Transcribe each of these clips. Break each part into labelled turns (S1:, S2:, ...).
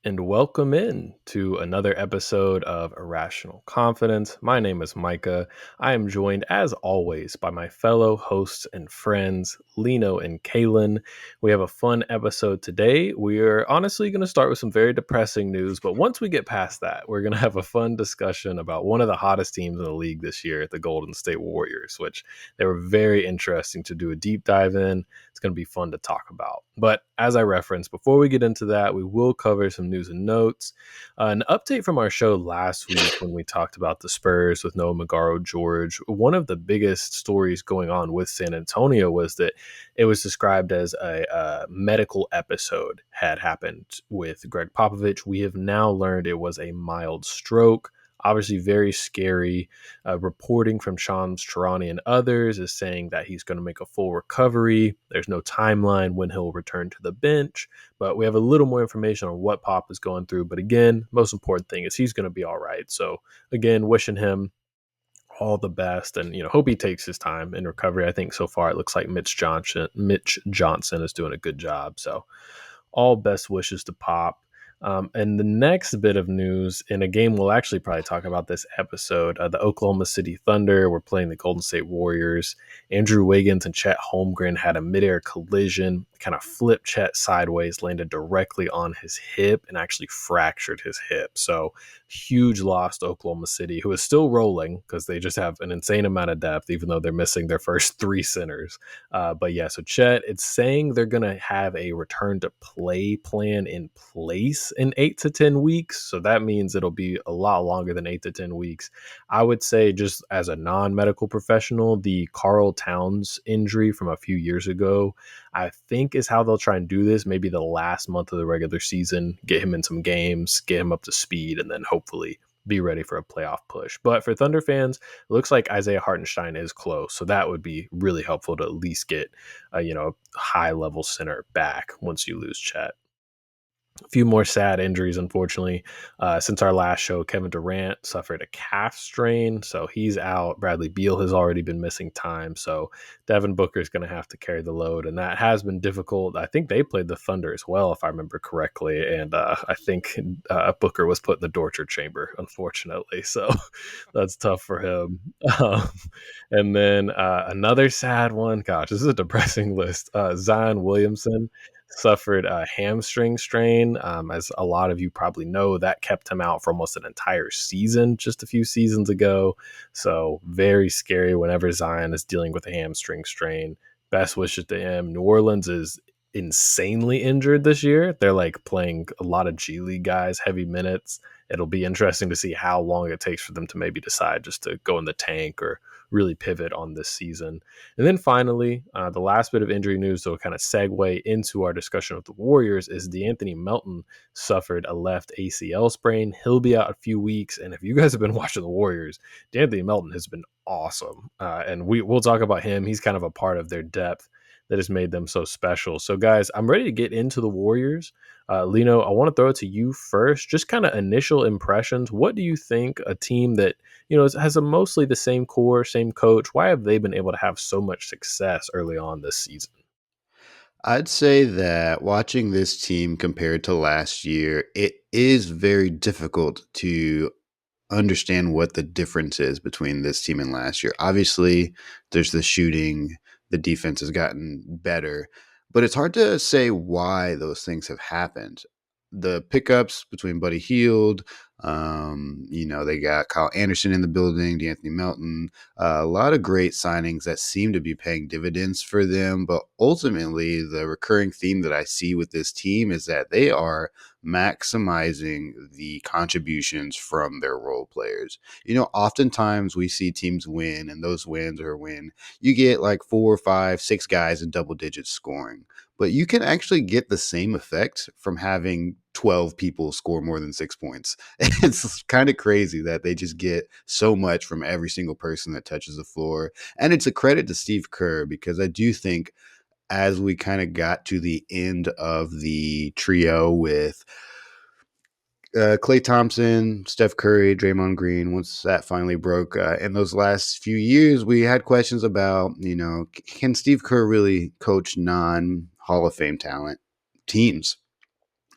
S1: and welcome in to another episode of Irrational Confidence. My name is Micah. I am joined, as always, by my fellow hosts and friends, Lino and Caelan. We have a fun episode today. We're honestly going to start with some very depressing news, but once we get past that, we're going to have a fun discussion about one of the hottest teams in the league this year, the Golden State Warriors, which they were very interesting to do a deep dive in. It's going to be fun to talk about. But as I referenced, before we get into that, we will cover some news and notes. An update from our show last week when we talked about the Spurs with Noah Magaro George. One of the biggest stories going on with San Antonio was that it was described as a medical episode had happened with Greg Popovich. We have now learned it was a mild stroke. Obviously, very scary. Reporting from Shams Charania and others is saying that he's going to make a full recovery. There's no timeline when he'll return to the bench, but we have a little more information on what Pop is going through. But again, most important thing is he's going to be all right. So again, wishing him all the best, and hope he takes his time in recovery. I think so far it looks like Mitch Johnson is doing a good job. So all best wishes to Pop. And the next bit of news in a game we'll actually probably talk about this episode, the Oklahoma City Thunder were playing the Golden State Warriors. Andrew Wiggins and Chet Holmgren had a midair collision, kind of flipped Chet sideways, landed directly on his hip, and actually fractured his hip. So huge loss to Oklahoma City, who is still rolling because they just have an insane amount of depth, even though they're missing their first three centers. But yeah, so Chet, it's saying they're going to have a return to play plan in place in 8 to 10 weeks. So that means it'll be a lot longer than 8 to 10 weeks. I would say, just as a non-medical professional, the Carl Towns injury from a few years ago, I think is how they'll try and do this. Maybe the last month of the regular season, get him in some games, get him up to speed, and then hopefully be ready for a playoff push. But for Thunder fans, it looks like Isaiah Hartenstein is close. So that would be really helpful to at least get a high level center back once you lose Chet. A few more sad injuries, unfortunately. Since our last show, Kevin Durant suffered a calf strain, so he's out. Bradley Beal has already been missing time, so Devin Booker is going to have to carry the load, and that has been difficult. I think they played the Thunder as well, if I remember correctly, and I think Booker was put in the torture chamber, unfortunately, so that's tough for him. Um, and then another sad one. Gosh, this is a depressing list. Zion Williamson suffered a hamstring strain. As a lot of you probably know, that kept him out for almost an entire season just a few seasons ago. So very scary whenever Zion is dealing with a hamstring strain. Best wishes to him. New Orleans is insanely injured this year. They're like playing a lot of G League guys, heavy minutes. It'll be interesting to see how long it takes for them to maybe decide just to go in the tank or really pivot on this season. And then finally, the last bit of injury news that will kind of segue into our discussion of the Warriors is DeAnthony Melton suffered a left ACL sprain. He'll be out a few weeks. And if you guys have been watching the Warriors, DeAnthony Melton has been awesome. And we'll talk about him. He's kind of a part of their depth that has made them so special. So, guys, I'm ready to get into the Warriors. Lino, I want to throw it to you first. Just kind of initial impressions. What do you think a team that has a mostly the same core, same coach? Why have they been able to have so much success early on this season?
S2: I'd say that watching this team compared to last year, it is very difficult to understand what the difference is between this team and last year. Obviously, there's the shooting, the defense has gotten better, but it's hard to say why those things have happened. The pickups between Buddy Hield, they got Kyle Anderson in the building, DeAnthony Melton, a lot of great signings that seem to be paying dividends for them. But ultimately, the recurring theme that I see with this team is that they are maximizing the contributions from their role players. Oftentimes we see teams win, and those wins are when you get like 4, 5, 6 guys in double digits scoring. But you can actually get the same effect from having 12 people score more than 6 points. It's kind of crazy that they just get so much from every single person that touches the floor. And it's a credit to Steve Kerr, because I do think as we kind of got to the end of the trio with Klay Thompson, Steph Curry, Draymond Green, once that finally broke in those last few years, we had questions about, can Steve Kerr really coach non Hall of Fame talent teams?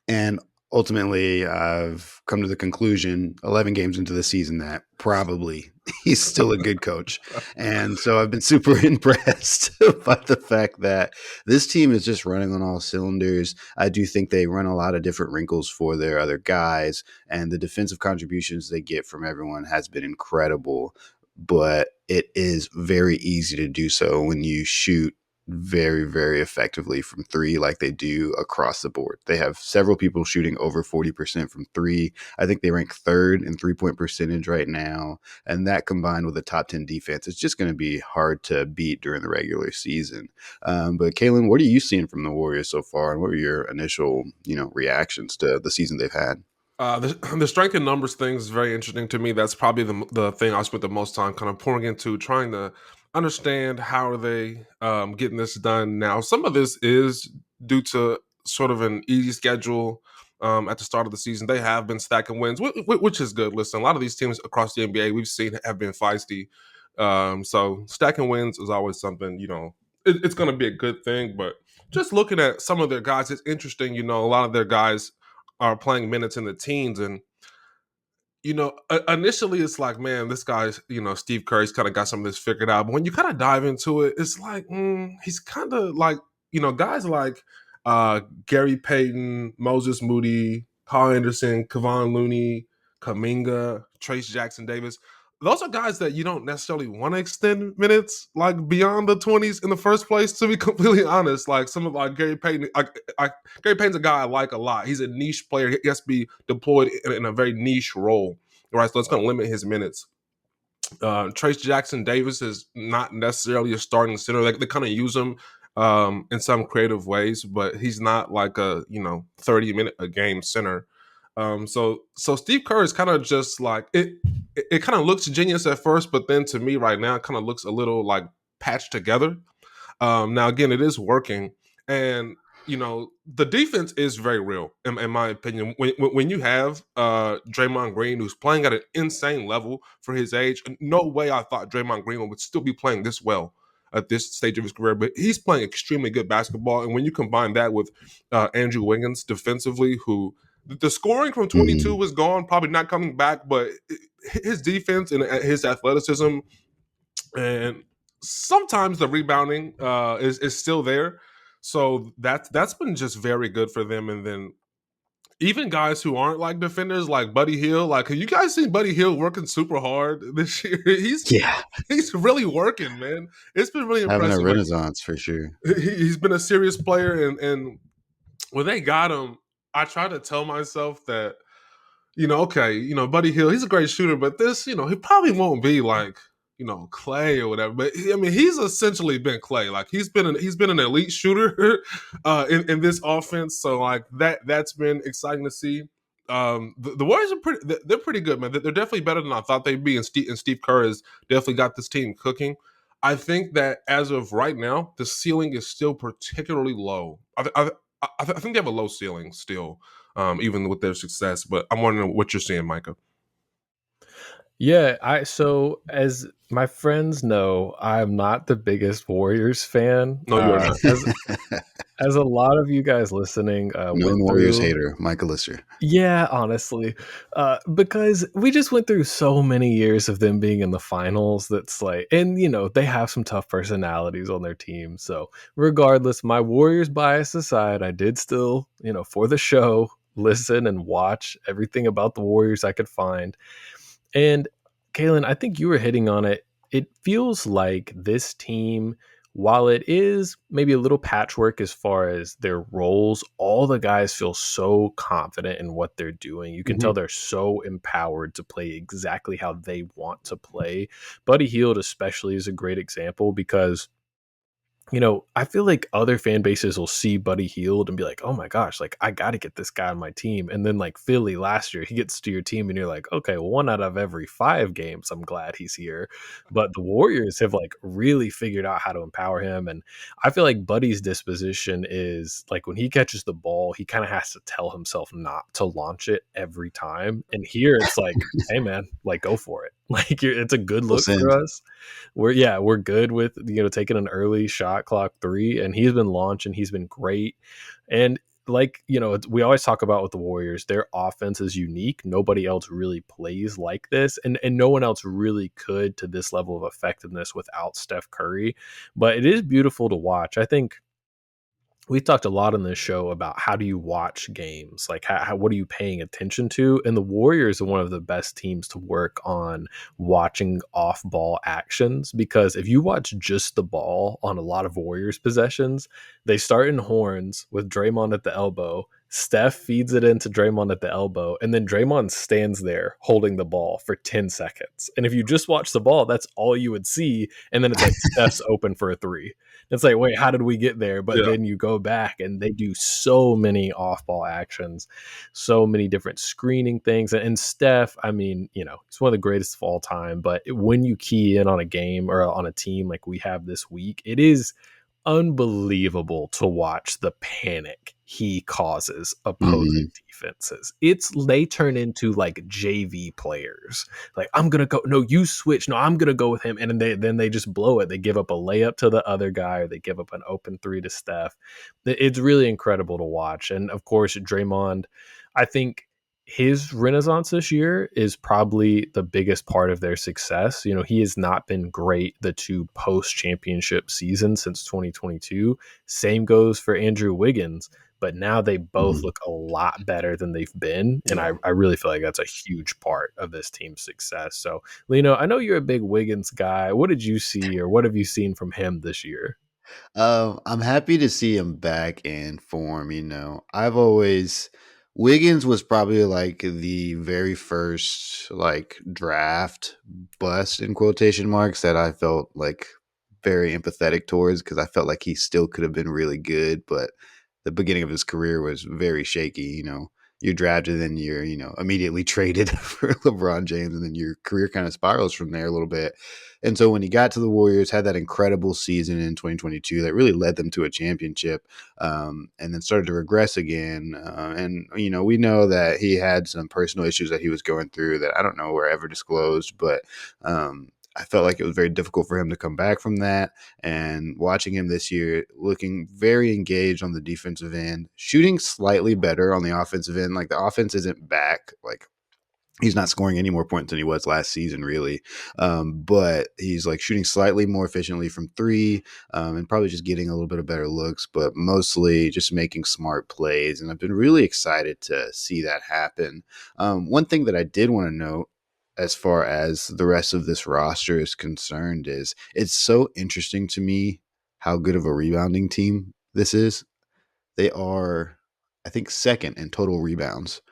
S2: And ultimately, I've come to the conclusion 11 games into the season that probably he's still a good coach. And so I've been super impressed by the fact that this team is just running on all cylinders. I do think they run a lot of different wrinkles for their other guys, and the defensive contributions they get from everyone has been incredible. But it is very easy to do so when you shoot very, very effectively from three, like they do across the board. They have several people shooting over 40% from three. I think they rank third in 3-point percentage right now. And that combined with a top 10 defense, it's just going to be hard to beat during the regular season. But Caelan, what are you seeing from the Warriors so far? And what are your initial, reactions to the season they've had?
S3: The strength in numbers thing is very interesting to me. That's probably the thing I spent the most time kind of pouring into, trying to understand how are they getting this done. Now, some of this is due to sort of an easy schedule at the start of the season. They have been stacking wins, which is good. Listen, a lot of these teams across the NBA we've seen have been feisty. So stacking wins is always something, it's going to be a good thing. But just looking at some of their guys, it's interesting. A lot of their guys are playing minutes in the teens, and initially it's like, man, this guy's, Steve Curry's kind of got some of this figured out. But when you kind of dive into it, it's like, he's kind of like, guys like Gary Payton, Moses Moody, Carl Anderson, Kevon Looney, Kaminga, Trace Jackson Davis. Those are guys that you don't necessarily want to extend minutes like beyond the 20s in the first place. To be completely honest, like some of like Gary Payton, Gary Payton's a guy I like a lot. He's a niche player. He has to be deployed in a very niche role, right? So it's going to limit his minutes. Trace Jackson Davis is not necessarily a starting center. They kind of use him in some creative ways, but he's not like a 30-minute a game center. So Steve Kerr is kind of just like it. It kind of looks genius at first, but then to me right now, it kind of looks a little like patched together. Now again, it is working, and the defense is very real in my opinion. When you have Draymond Green, who's playing at an insane level for his age, no way I thought Draymond Green would still be playing this well at this stage of his career, but he's playing extremely good basketball. And when you combine that with Andrew Wiggins defensively, who the scoring from 22
S2: Mhm.
S3: was gone, probably not coming back, but his defense and his athleticism and sometimes the rebounding is still there. So that's been just very good for them. And then even guys who aren't like defenders, like Buddy Hield, like have you guys seen Buddy Hield working super hard this year?
S2: Yeah,
S3: He's really working, man. It's been really
S2: having a
S3: impressive. Like
S2: renaissance for sure.
S3: he's been a serious player, and when they got him, I try to tell myself that okay, Buddy Hield, he's a great shooter, but this, he probably won't be like, Clay or whatever. But I mean, he's essentially been Clay. Like he's been an elite shooter in this offense. So like that's been exciting to see. The Warriors are they're pretty good, man. They're definitely better than I thought they'd be. And Steve Kerr has definitely got this team cooking. I think that as of right now, the ceiling is still particularly low. I think they have a low ceiling still, even with their success. But I'm wondering what you're seeing, Micah.
S1: Yeah, I so as my friends know, I'm not the biggest Warriors fan.
S3: No, you are not.
S1: As a lot of you guys listening
S2: Known
S1: went
S2: Warriors
S1: through.
S2: hater, Michael Lister.
S1: Yeah, honestly, because we just went through so many years of them being in the finals. That's like, and they have some tough personalities on their team. So regardless, my Warriors bias aside, I did still, for the show, listen and watch everything about the Warriors I could find. And Caelan, I think you were hitting on it. It feels like this team, while it is maybe a little patchwork as far as their roles, all the guys feel so confident in what they're doing. You can tell
S3: Mhm.
S1: they're so empowered to play exactly how they want to play. Buddy Hield, especially, is a great example because I feel like other fan bases will see Buddy Hield and be like, oh my gosh, like I got to get this guy on my team. And then like Philly last year, he gets to your team and you're like, okay, well, 1 out of every 5 games, I'm glad he's here. But the Warriors have like really figured out how to empower him. And I feel like Buddy's disposition is like when he catches the ball, he kind of has to tell himself not to launch it every time. And here it's like, hey man, like go for it. Like it's a good
S2: Full
S1: look for
S2: send.
S1: us. We're good with taking an early shot clock three, and he's been launching. He's been great, and like, we always talk about with the Warriors, their offense is unique. Nobody else really plays like this, and no one else really could to this level of effectiveness without Steph Curry. But it is beautiful to watch. I think we've talked a lot on this show about how do you watch games, like what are you paying attention to, and the Warriors are one of the best teams to work on watching off ball actions, because if you watch just the ball on a lot of Warriors possessions, they start in horns with Draymond at the elbow. Steph feeds it into Draymond at the elbow, and then Draymond stands there holding the ball for 10 seconds. And if you just watch the ball, that's all you would see. And then it's like Steph's open for a three. It's like, wait, how did we get there? But
S3: Yeah.
S1: then you go back and they do so many off ball actions, so many different screening things. And Steph, I mean, he's one of the greatest of all time. But when you key in on a game or on a team like we have this week, it is unbelievable to watch the panic he causes opposing
S2: Mhm.
S1: defenses. They turn into like JV players. Like, I'm gonna go, no, you switch, no, I'm gonna go with him, and then they just blow it. They give up a layup to the other guy, or they give up an open three to Steph. It's really incredible to watch. And of course, Draymond, I think his renaissance this year is probably the biggest part of their success. He has not been great the two post championship seasons since 2022. Same goes for Andrew Wiggins, but now they both
S2: Mhm.
S1: look a lot better than they've been. And
S2: Yeah.
S1: I really feel like that's a huge part of this team's success. So, Lino, I know you're a big Wiggins guy. What did you see, or what have you seen from him this year?
S2: I'm happy to see him back in form. I've always Wiggins was probably like the very first like draft bust in quotation marks that I felt like very empathetic towards, because I felt like he still could have been really good, but the beginning of his career was very shaky. You're drafted and you're immediately traded for LeBron James, and then your career kind of spirals from there a little bit. And so when he got to the Warriors, had that incredible season in 2022 that really led them to a championship, and then started to regress again. And we know that he had some personal issues that he was going through that I don't know were ever disclosed, but I felt like it was very difficult for him to come back from that. And watching him this year, looking very engaged on the defensive end, shooting slightly better on the offensive end. Like, the offense isn't back. Like, he's not scoring any more points than he was last season, really. But he's like shooting slightly more efficiently from three, and probably just getting a little bit of better looks, but mostly just making smart plays. And I've been really excited to see that happen. One thing that I did want to note, as far as the rest of this roster is concerned, is it's so interesting to me how good of a rebounding team this is. They are, I think, second in total rebounds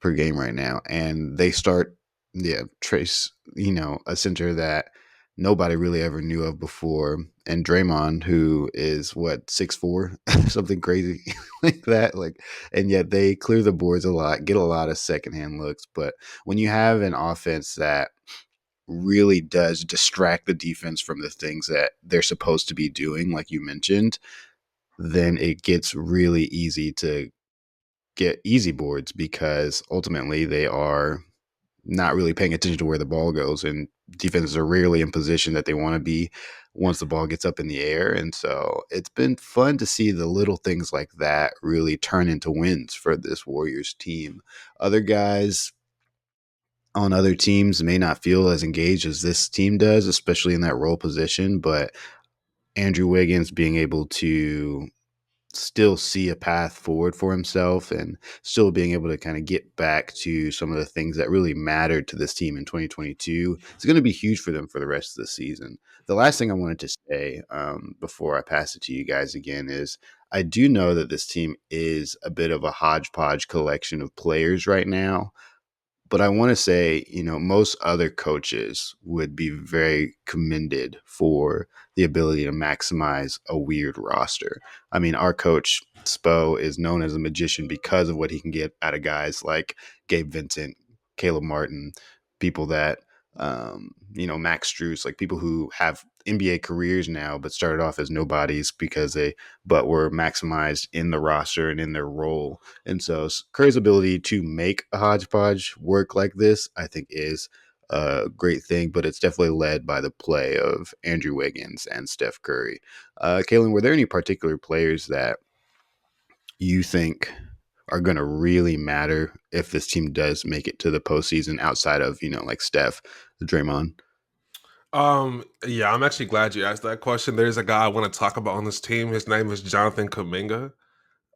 S2: per game right now, and they start, yeah, Trace, a center that nobody really ever knew of before, and Draymond, who is what, 6'4", something crazy like that, like, and yet they clear the boards a lot, get a lot of secondhand looks. But when you have an offense that really does distract the defense from the things that they're supposed to be doing, like you mentioned, then it gets really easy to get easy boards, because ultimately they are not really paying attention to where the ball goes, and defenses are rarely in position that they want to be once the ball gets up in the air. And so it's been fun to see the little things like that really turn into wins for this Warriors team. Other guys on other teams may not feel as engaged as this team does, especially in that role position, but Andrew Wiggins being able to still see a path forward for himself, and still being able to kind of get back to some of the things that really mattered to this team in 2022, it's going to be huge for them for the rest of the season. The last thing I wanted to say, before I pass it to you guys again, is I do know that this team is a bit of a hodgepodge collection of players right now. But I want to say, most other coaches would be very commended for the ability to maximize a weird roster. I mean, our coach, Spo, is known as a magician because of what he can get out of guys like Gabe Vincent, Caleb Martin, people that, Max Strus, like people who have NBA careers now, but started off as nobodies but were maximized in the roster and in their role. And so Curry's ability to make a hodgepodge work like this, I think, is a great thing, but it's definitely led by the play of Andrew Wiggins and Steph Curry. Caelan, were there any particular players that you think are going to really matter if this team does make it to the postseason outside of, like Steph, Draymond?
S3: Yeah, I'm actually glad you asked that question. There's a guy I want to talk about on this team. His name is Jonathan Kuminga.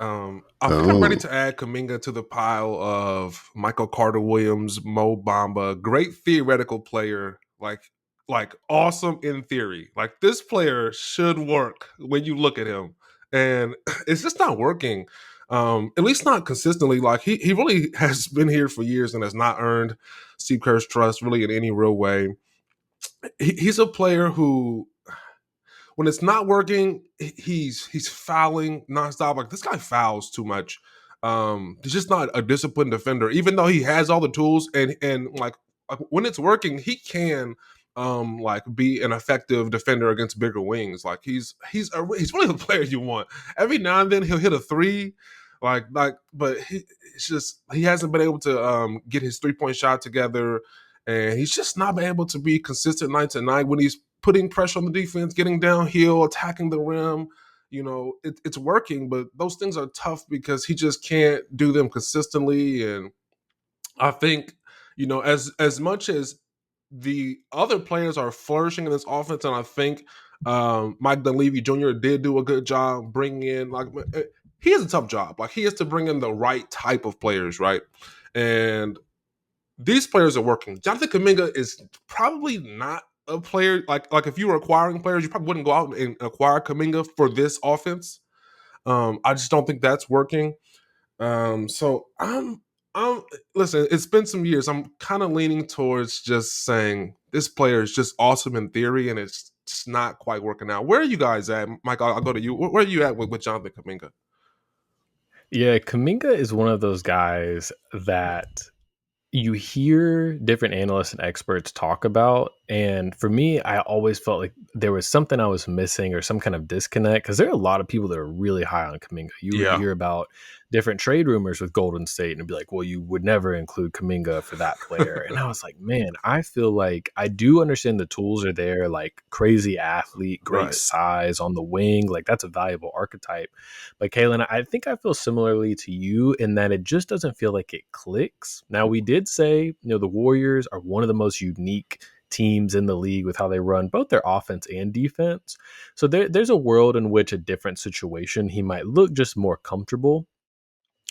S3: I think I'm ready
S2: Oh,
S3: to add Kuminga to the pile of Michael Carter Williams, Mo Bamba, great theoretical player, like awesome in theory. Like this player should work when you look at him, and it's just not working. At least not consistently. Like he really has been here for years and has not earned Steve Kerr's trust really in any real way. He's a player who when it's not working, he's fouling nonstop. Like this guy fouls too much. He's just not a disciplined defender, even though he has all the tools and like when it's working, he can like be an effective defender against bigger wings. Like he's really the player you want. Every now and then he'll hit a three, but it's just he hasn't been able to get his 3-point shot together, and he's just not been able to be consistent night to night when he's putting pressure on the defense, getting downhill, attacking the rim. It's working, but those things are tough because he just can't do them consistently. And I think, as much as the other players are flourishing in this offense, and I think Mike Dunleavy Jr. did do a good job bringing in, he has a tough job. Like, he has to bring in the right type of players, right? And these players are working. Jonathan Kuminga is probably not a player like if you were acquiring players, you probably wouldn't go out and acquire Kuminga for this offense. I just don't think that's working. So I'm listen. It's been some years. I'm kind of leaning towards just saying this player is just awesome in theory, and it's just not quite working out. Where are you guys at, Mike? I'll go to you. Where are you at with Jonathan Kuminga?
S1: Yeah, Kaminga is one of those guys that you hear different analysts and experts talk about. And for me, I always felt like there was something I was missing or some kind of disconnect because there are a lot of people that are really high on Kaminga. You would
S3: Yeah,
S1: hear about different trade rumors with Golden State and it'd be like, well, you would never include Kaminga for that player. And I was like, man, I feel like I do understand the tools are there, like crazy athlete, great
S3: right.
S1: size on the wing. Like that's a valuable archetype. But Caelan, I think I feel similarly to you in that it just doesn't feel like it clicks. Now, we did say, the Warriors are one of the most unique teams in the league with how they run both their offense and defense. So there's a world in which a different situation he might look just more comfortable.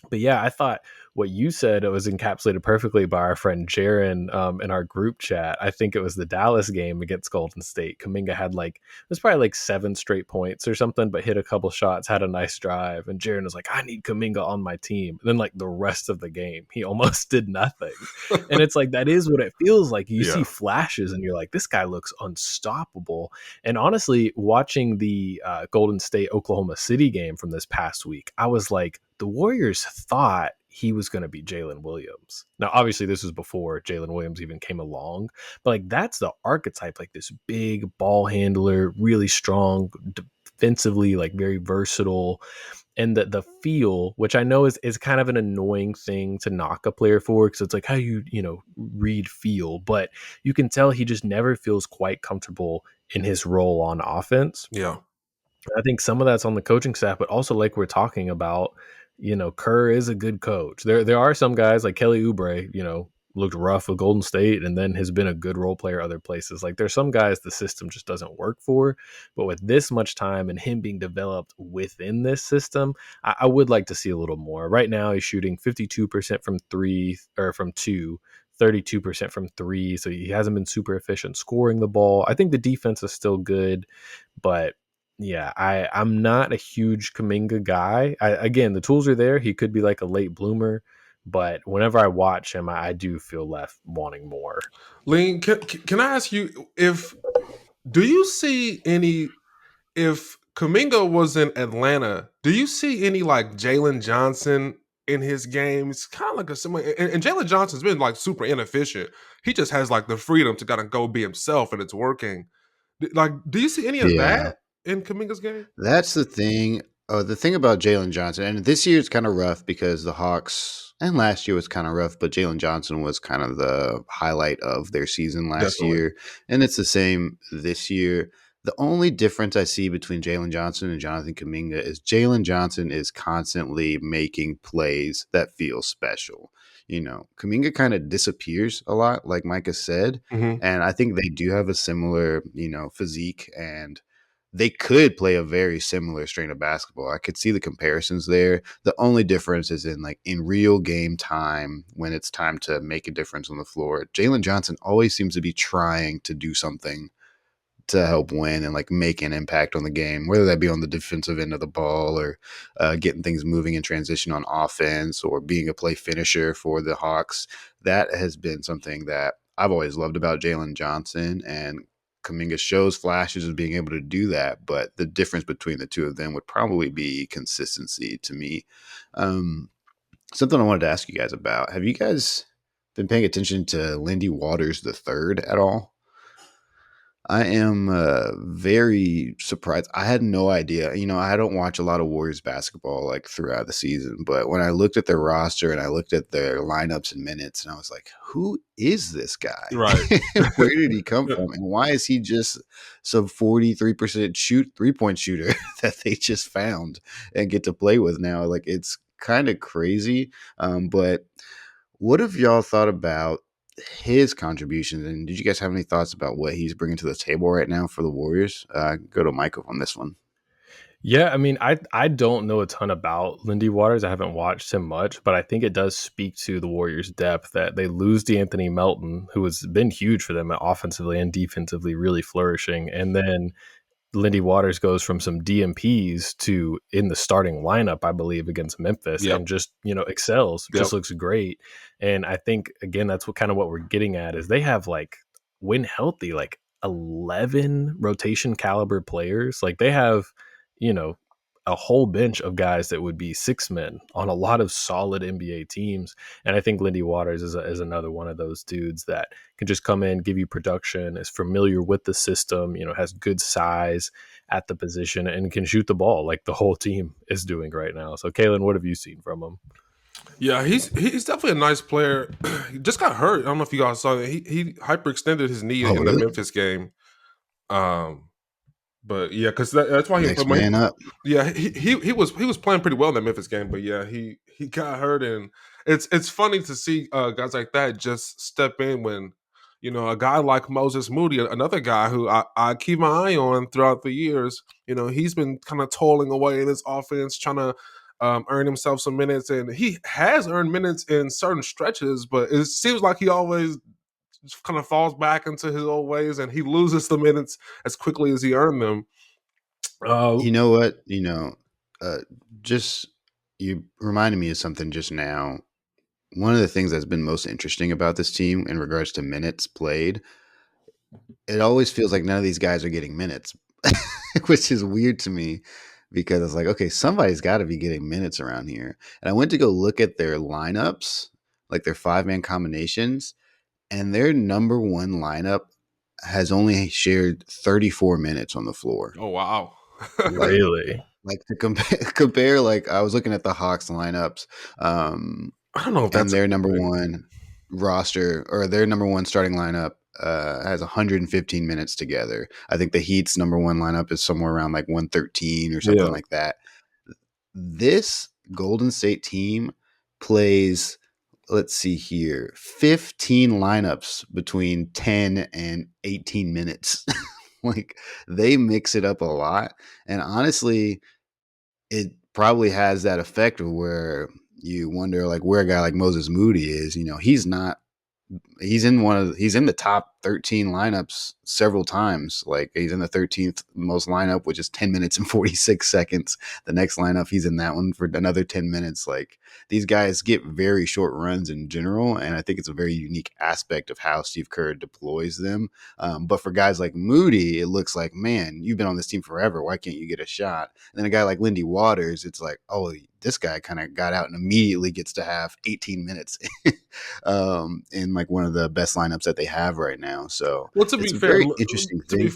S1: But yeah, I thought what you said, it was encapsulated perfectly by our friend Jaron in our group chat. I think it was the Dallas game against Golden State. Kaminga had it was probably like 7 straight points or something, but hit a couple shots, had a nice drive. And Jaron was like, I need Kaminga on my team. And then like the rest of the game, he almost did nothing. And it's like, that is what it feels like. You see
S3: Yeah,
S1: flashes and you're like, this guy looks unstoppable. And honestly, watching the Golden State Oklahoma City game from this past week, I was like, the Warriors thought he was going to be Jalen Williams. Now, obviously, this was before Jalen Williams even came along, but like that's the archetype, like this big ball handler, really strong defensively, like very versatile. And the feel, which I know is kind of an annoying thing to knock a player for, because it's like how you read feel, but you can tell he just never feels quite comfortable in his role on offense.
S3: yeah.
S1: I think some of that's on the coaching staff, but also like we're talking about, Kerr is a good coach. There are some guys like Kelly Oubre, looked rough with Golden State and then has been a good role player other places. Like there's some guys the system just doesn't work for, but with this much time and him being developed within this system, I would like to see a little more. Right now he's shooting 52% from three or from two. 32% from three. So he hasn't been super efficient scoring the ball. I think the defense is still good, but yeah, I'm not a huge Kaminga guy. Again, the tools are there. He could be like a late bloomer, but whenever I watch him, I do feel left wanting more.
S3: Lean, can I ask you if do you see any if Kaminga was in Atlanta, do you see any like Jalen Johnson in his game? It's kind of like a similar, and Jalen Johnson's been like super inefficient. He just has like the freedom to kind of go be himself, and it's working. Like, do you see any of
S2: yeah.
S3: that in Kaminga's game?
S2: That's the thing. The thing about Jalen Johnson, and this year it's kind of rough because the Hawks, and last year was kind of rough, but Jalen Johnson was kind of the highlight of their season last
S3: Definitely.
S2: year. And it's the same this year. The only difference I see between Jalen Johnson and Jonathan Kuminga is Jalen Johnson is constantly making plays that feel special. Kuminga kind of disappears a lot, like Micah said,
S3: Mm-hmm.
S2: and I think they do have a similar, physique, and they could play a very similar strain of basketball. I could see the comparisons there. The only difference is in real game time, when it's time to make a difference on the floor. Jalen Johnson always seems to be trying to do something to help win and like make an impact on the game, whether that be on the defensive end of the ball or getting things moving in transition on offense or being a play finisher for the Hawks. That has been something that I've always loved about Jalen Johnson, and Kuminga shows flashes of being able to do that, but the difference between the two of them would probably be consistency to me. Something I wanted to ask you guys about: have you guys been paying attention to Lindy Waters the third at all? I am very surprised. I had no idea. I don't watch a lot of Warriors basketball like throughout the season, but when I looked at their roster and I looked at their lineups and minutes, and I was like, "Who is this guy?
S3: Right.
S2: Where did he come from? And why is he just some 43% 3-point shooter that they just found and get to play with now?" Like, it's kind of crazy. But what have y'all thought about his contributions, and did you guys have any thoughts about what he's bringing to the table right now for the Warriors? Go to Michael on this one.
S1: Yeah, I mean, I don't know a ton about Lindy Waters. I haven't watched him much, but I think it does speak to the Warriors' depth that they lose DeAnthony Melton, who has been huge for them offensively and defensively, really flourishing. And then Lindy Waters goes from some DMPs to in the starting lineup, I believe, against Memphis,
S3: Yep.
S1: and just excels,
S3: Yep.
S1: just looks great. And I think again, that's what we're getting at is they have like when healthy, like 11 rotation caliber players. Like they have, you know, a whole bench of guys that would be six men on a lot of solid NBA teams. And I think Lindy Waters is another one of those dudes that can just come in, give you production, is familiar with the system, has good size at the position and can shoot the ball like the whole team is doing right now. So, Caelan, what have you seen from him?
S3: Yeah, he's definitely a nice player. He just got hurt. I don't know if you guys saw that. He hyperextended his knee
S2: Oh,
S3: in the
S2: really?
S3: Memphis game. But yeah, because that's why
S2: Next man up.
S3: yeah, he was playing pretty well in that Memphis game, but yeah, he got hurt, and it's funny to see guys like that just step in when a guy like Moses Moody, another guy who I keep my eye on throughout the years. He's been kind of toiling away in his offense, trying to earn himself some minutes, and he has earned minutes in certain stretches, but it seems like he always just kind of falls back into his old ways, and he loses the minutes as quickly as he earned them.
S2: You know what? Uh, just you reminded me of something just now. One of the things that's been most interesting about this team in regards to minutes played, it always feels like none of these guys are getting minutes, which is weird to me because it's like, okay, somebody's got to be getting minutes around here. And I went to go look at their lineups, like their 5-man combinations, and their number one lineup has only shared 34 minutes on the floor.
S3: Oh wow.
S2: Like,
S1: Really?
S2: to compare, like I was looking at the Hawks lineups,
S3: I don't know if
S2: and
S3: that's a
S2: their
S3: good
S2: number
S3: thing.
S2: one roster or their number one starting lineup has 115 minutes together. I think the Heat's number one lineup is somewhere around like 113 or something
S3: Yeah.
S2: like that. This Golden State team plays, let's see here, 15 lineups between 10 and 18 minutes. Like, they mix it up a lot. And honestly, it probably has that effect of where you wonder like where a guy like Moses Moody is. He's in the top 13 lineups several times. Like, he's in the 13th most lineup, which is 10 minutes and 46 seconds. The next lineup, he's in that one for another 10 minutes. Like, these guys get very short runs in general, and I think it's a very unique aspect of how Steve Kerr deploys them. But for guys like Moody, it looks like, man, you've been on this team forever. Why can't you get a shot? And then a guy like Lindy Waters, it's like, oh, this guy kind of got out and immediately gets to have 18 minutes in like one of the best lineups that they have right now. So
S3: Well, to be
S2: it's a
S3: fair,
S2: very interesting thing.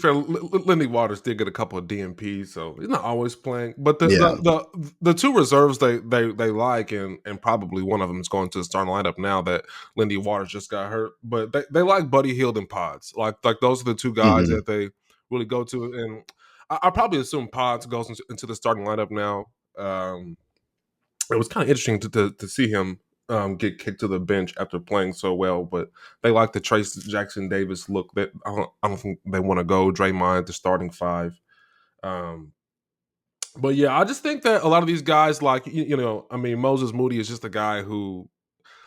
S3: Lindy Waters did get a couple of DMPs, so he's not always playing. But the
S2: Yeah.
S3: the two reserves they like, and probably one of them is going to the starting lineup now that Lindy Waters just got hurt. But they like Buddy Hield and Pods. Like those are the two guys
S2: Mhm.
S3: that they really go to. And I probably assume Pods goes into the starting lineup now. It was kind of interesting to see him get kicked to the bench after playing so well, but they like the Trace Jackson Davis look. That I don't think they want to go Draymond the starting five. But yeah, I just think that a lot of these guys, like I mean, Moses Moody is just a guy who,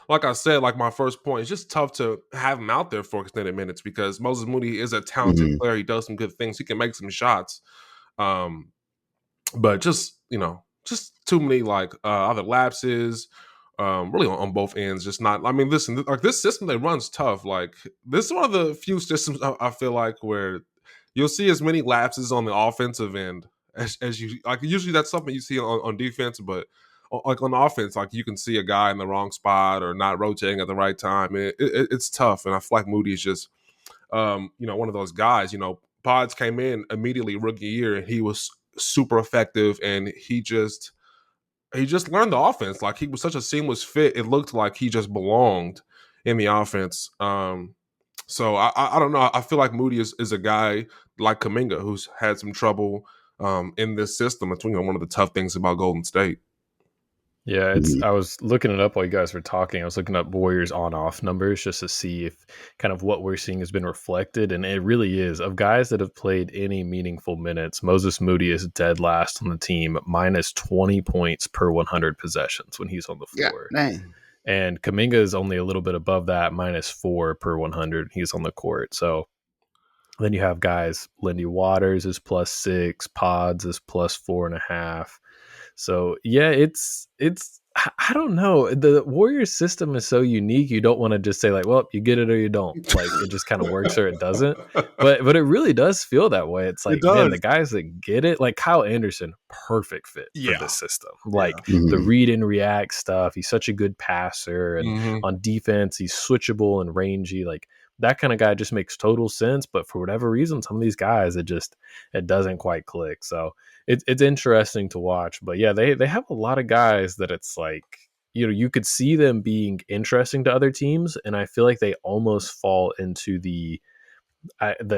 S3: like I said, like my first point, it's just tough to have him out there for extended minutes because Moses Moody is a talented
S2: Mhm.
S3: player. He does some good things. He can make some shots. Um, but just too many like other lapses, really on both ends. Just not. I mean, listen, like this system they run's tough. Like this is one of the few systems I feel like where you'll see as many lapses on the offensive end as you like. Usually that's something you see on defense, but like on offense, like you can see a guy in the wrong spot or not rotating at the right time. It's tough, and I feel like Moody is just one of those guys. Pods came in immediately rookie year, and he was super effective, and he just learned the offense. Like he was such a seamless fit. It looked like he just belonged in the offense. So I don't know. I feel like Moody is a guy like Kuminga who's had some trouble in this system. It's one of the tough things about Golden State.
S1: Yeah,
S2: Mhm.
S1: I was looking it up while you guys were talking. I was looking up Warriors on-off numbers just to see if kind of what we're seeing has been reflected, and it really is. Of guys that have played any meaningful minutes, Moses Moody is dead last on the team, minus 20 points per 100 possessions when he's on the
S2: Yeah,
S1: floor.
S2: dang.
S1: And Kaminga is only a little bit above that, minus 4 per 100. He's on the court. So then you have guys, Lindy Waters is +6, Pods is +4.5. So yeah, it's I don't know. The Warriors system is so unique. You don't want to just say like, well, you get it or you don't. Like it just kind of works or it doesn't. But it really does feel that way. It's
S3: It
S1: like, man, the
S3: does.
S1: guys that get it, like Kyle Anderson, perfect fit for
S3: Yeah.
S1: this system.
S3: Yeah.
S1: Like the
S2: Mhm.
S1: read and react stuff. He's such a good passer, and
S3: Hmm.
S1: on defense, he's switchable and rangy. Like that kind of guy just makes total sense. But for whatever reason, some of these guys, it doesn't quite click. So it's interesting to watch. But yeah, they have a lot of guys that it's like, you could see them being interesting to other teams, and I feel like they almost fall into the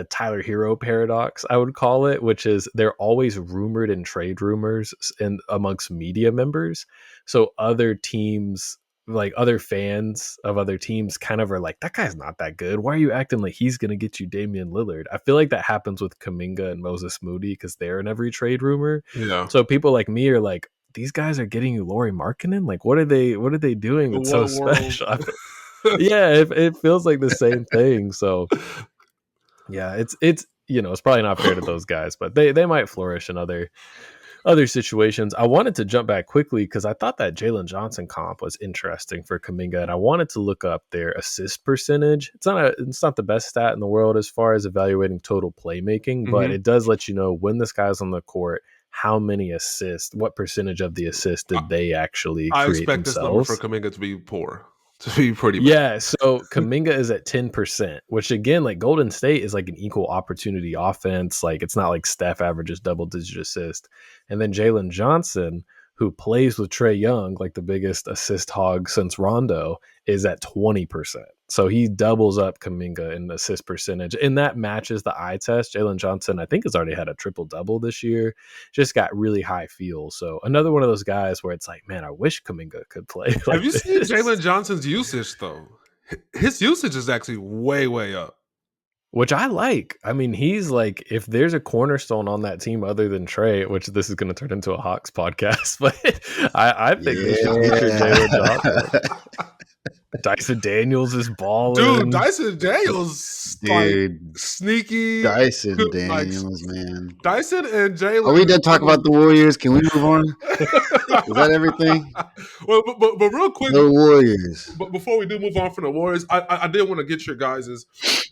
S1: Tyler Hero paradox, I would call it, which is they're always rumored in trade rumors and amongst media members. So other teams, like other fans of other teams, kind of are like, that guy's not that good. Why are you acting like he's going to get you Damian Lillard? I feel like that happens with Kuminga and Moses Moody because they're in every trade rumor.
S3: Yeah.
S1: So people like me are like, these guys are getting you Lauri Markkinen. Like, what are they doing
S3: In
S1: that's so
S3: what world?
S1: special? Yeah, it feels like the same thing. So yeah, it's probably not fair to those guys, but they might flourish in other situations. I wanted to jump back quickly because I thought that Jalen Johnson comp was interesting for Kaminga, and I wanted to look up their assist percentage. It's not the best stat in the world as far as evaluating total playmaking, but
S3: Hmm.
S1: it does let you know when this guy's on the court, how many assists, what percentage of the assist
S3: I,
S1: did they actually
S3: I
S1: create
S3: expect this number for
S1: themselves.
S3: Kaminga to be poor, to be pretty bad.
S1: Yeah, so Kaminga is at 10%, which again, like Golden State is like an equal opportunity offense. Like it's not like Steph averages double digit assist. And then Jalen Johnson, who plays with Trey Young, like the biggest assist hog since Rondo, is at 20%. So he doubles up Kaminga in assist percentage. And that matches the eye test. Jalen Johnson, I think, has already had a triple double this year. Just got really high feel. So another one of those guys where it's like, man, I wish Kaminga could play
S3: Have
S1: like
S3: you seen
S1: this.
S3: Jalen Johnson's usage though? His usage is actually way, way up.
S1: Which I like. I mean, he's like, if there's a cornerstone on that team other than Trey, which this is going to turn into a Hawks podcast, but I think they should feature Jalen Johnson.
S2: Yeah.
S1: Dyson Daniels is
S3: Dude,
S1: balling.
S3: Dyson Daniels like
S2: Dude,
S3: sneaky,
S2: Dyson
S3: like
S2: Daniels, man.
S3: Dyson and
S2: Are we
S3: Jalen.
S2: done talking about the Warriors? Can we move on? Is that everything?
S3: Well, but real quick,
S2: The Warriors.
S3: but before we do move on from the Warriors, I did want to get your guys'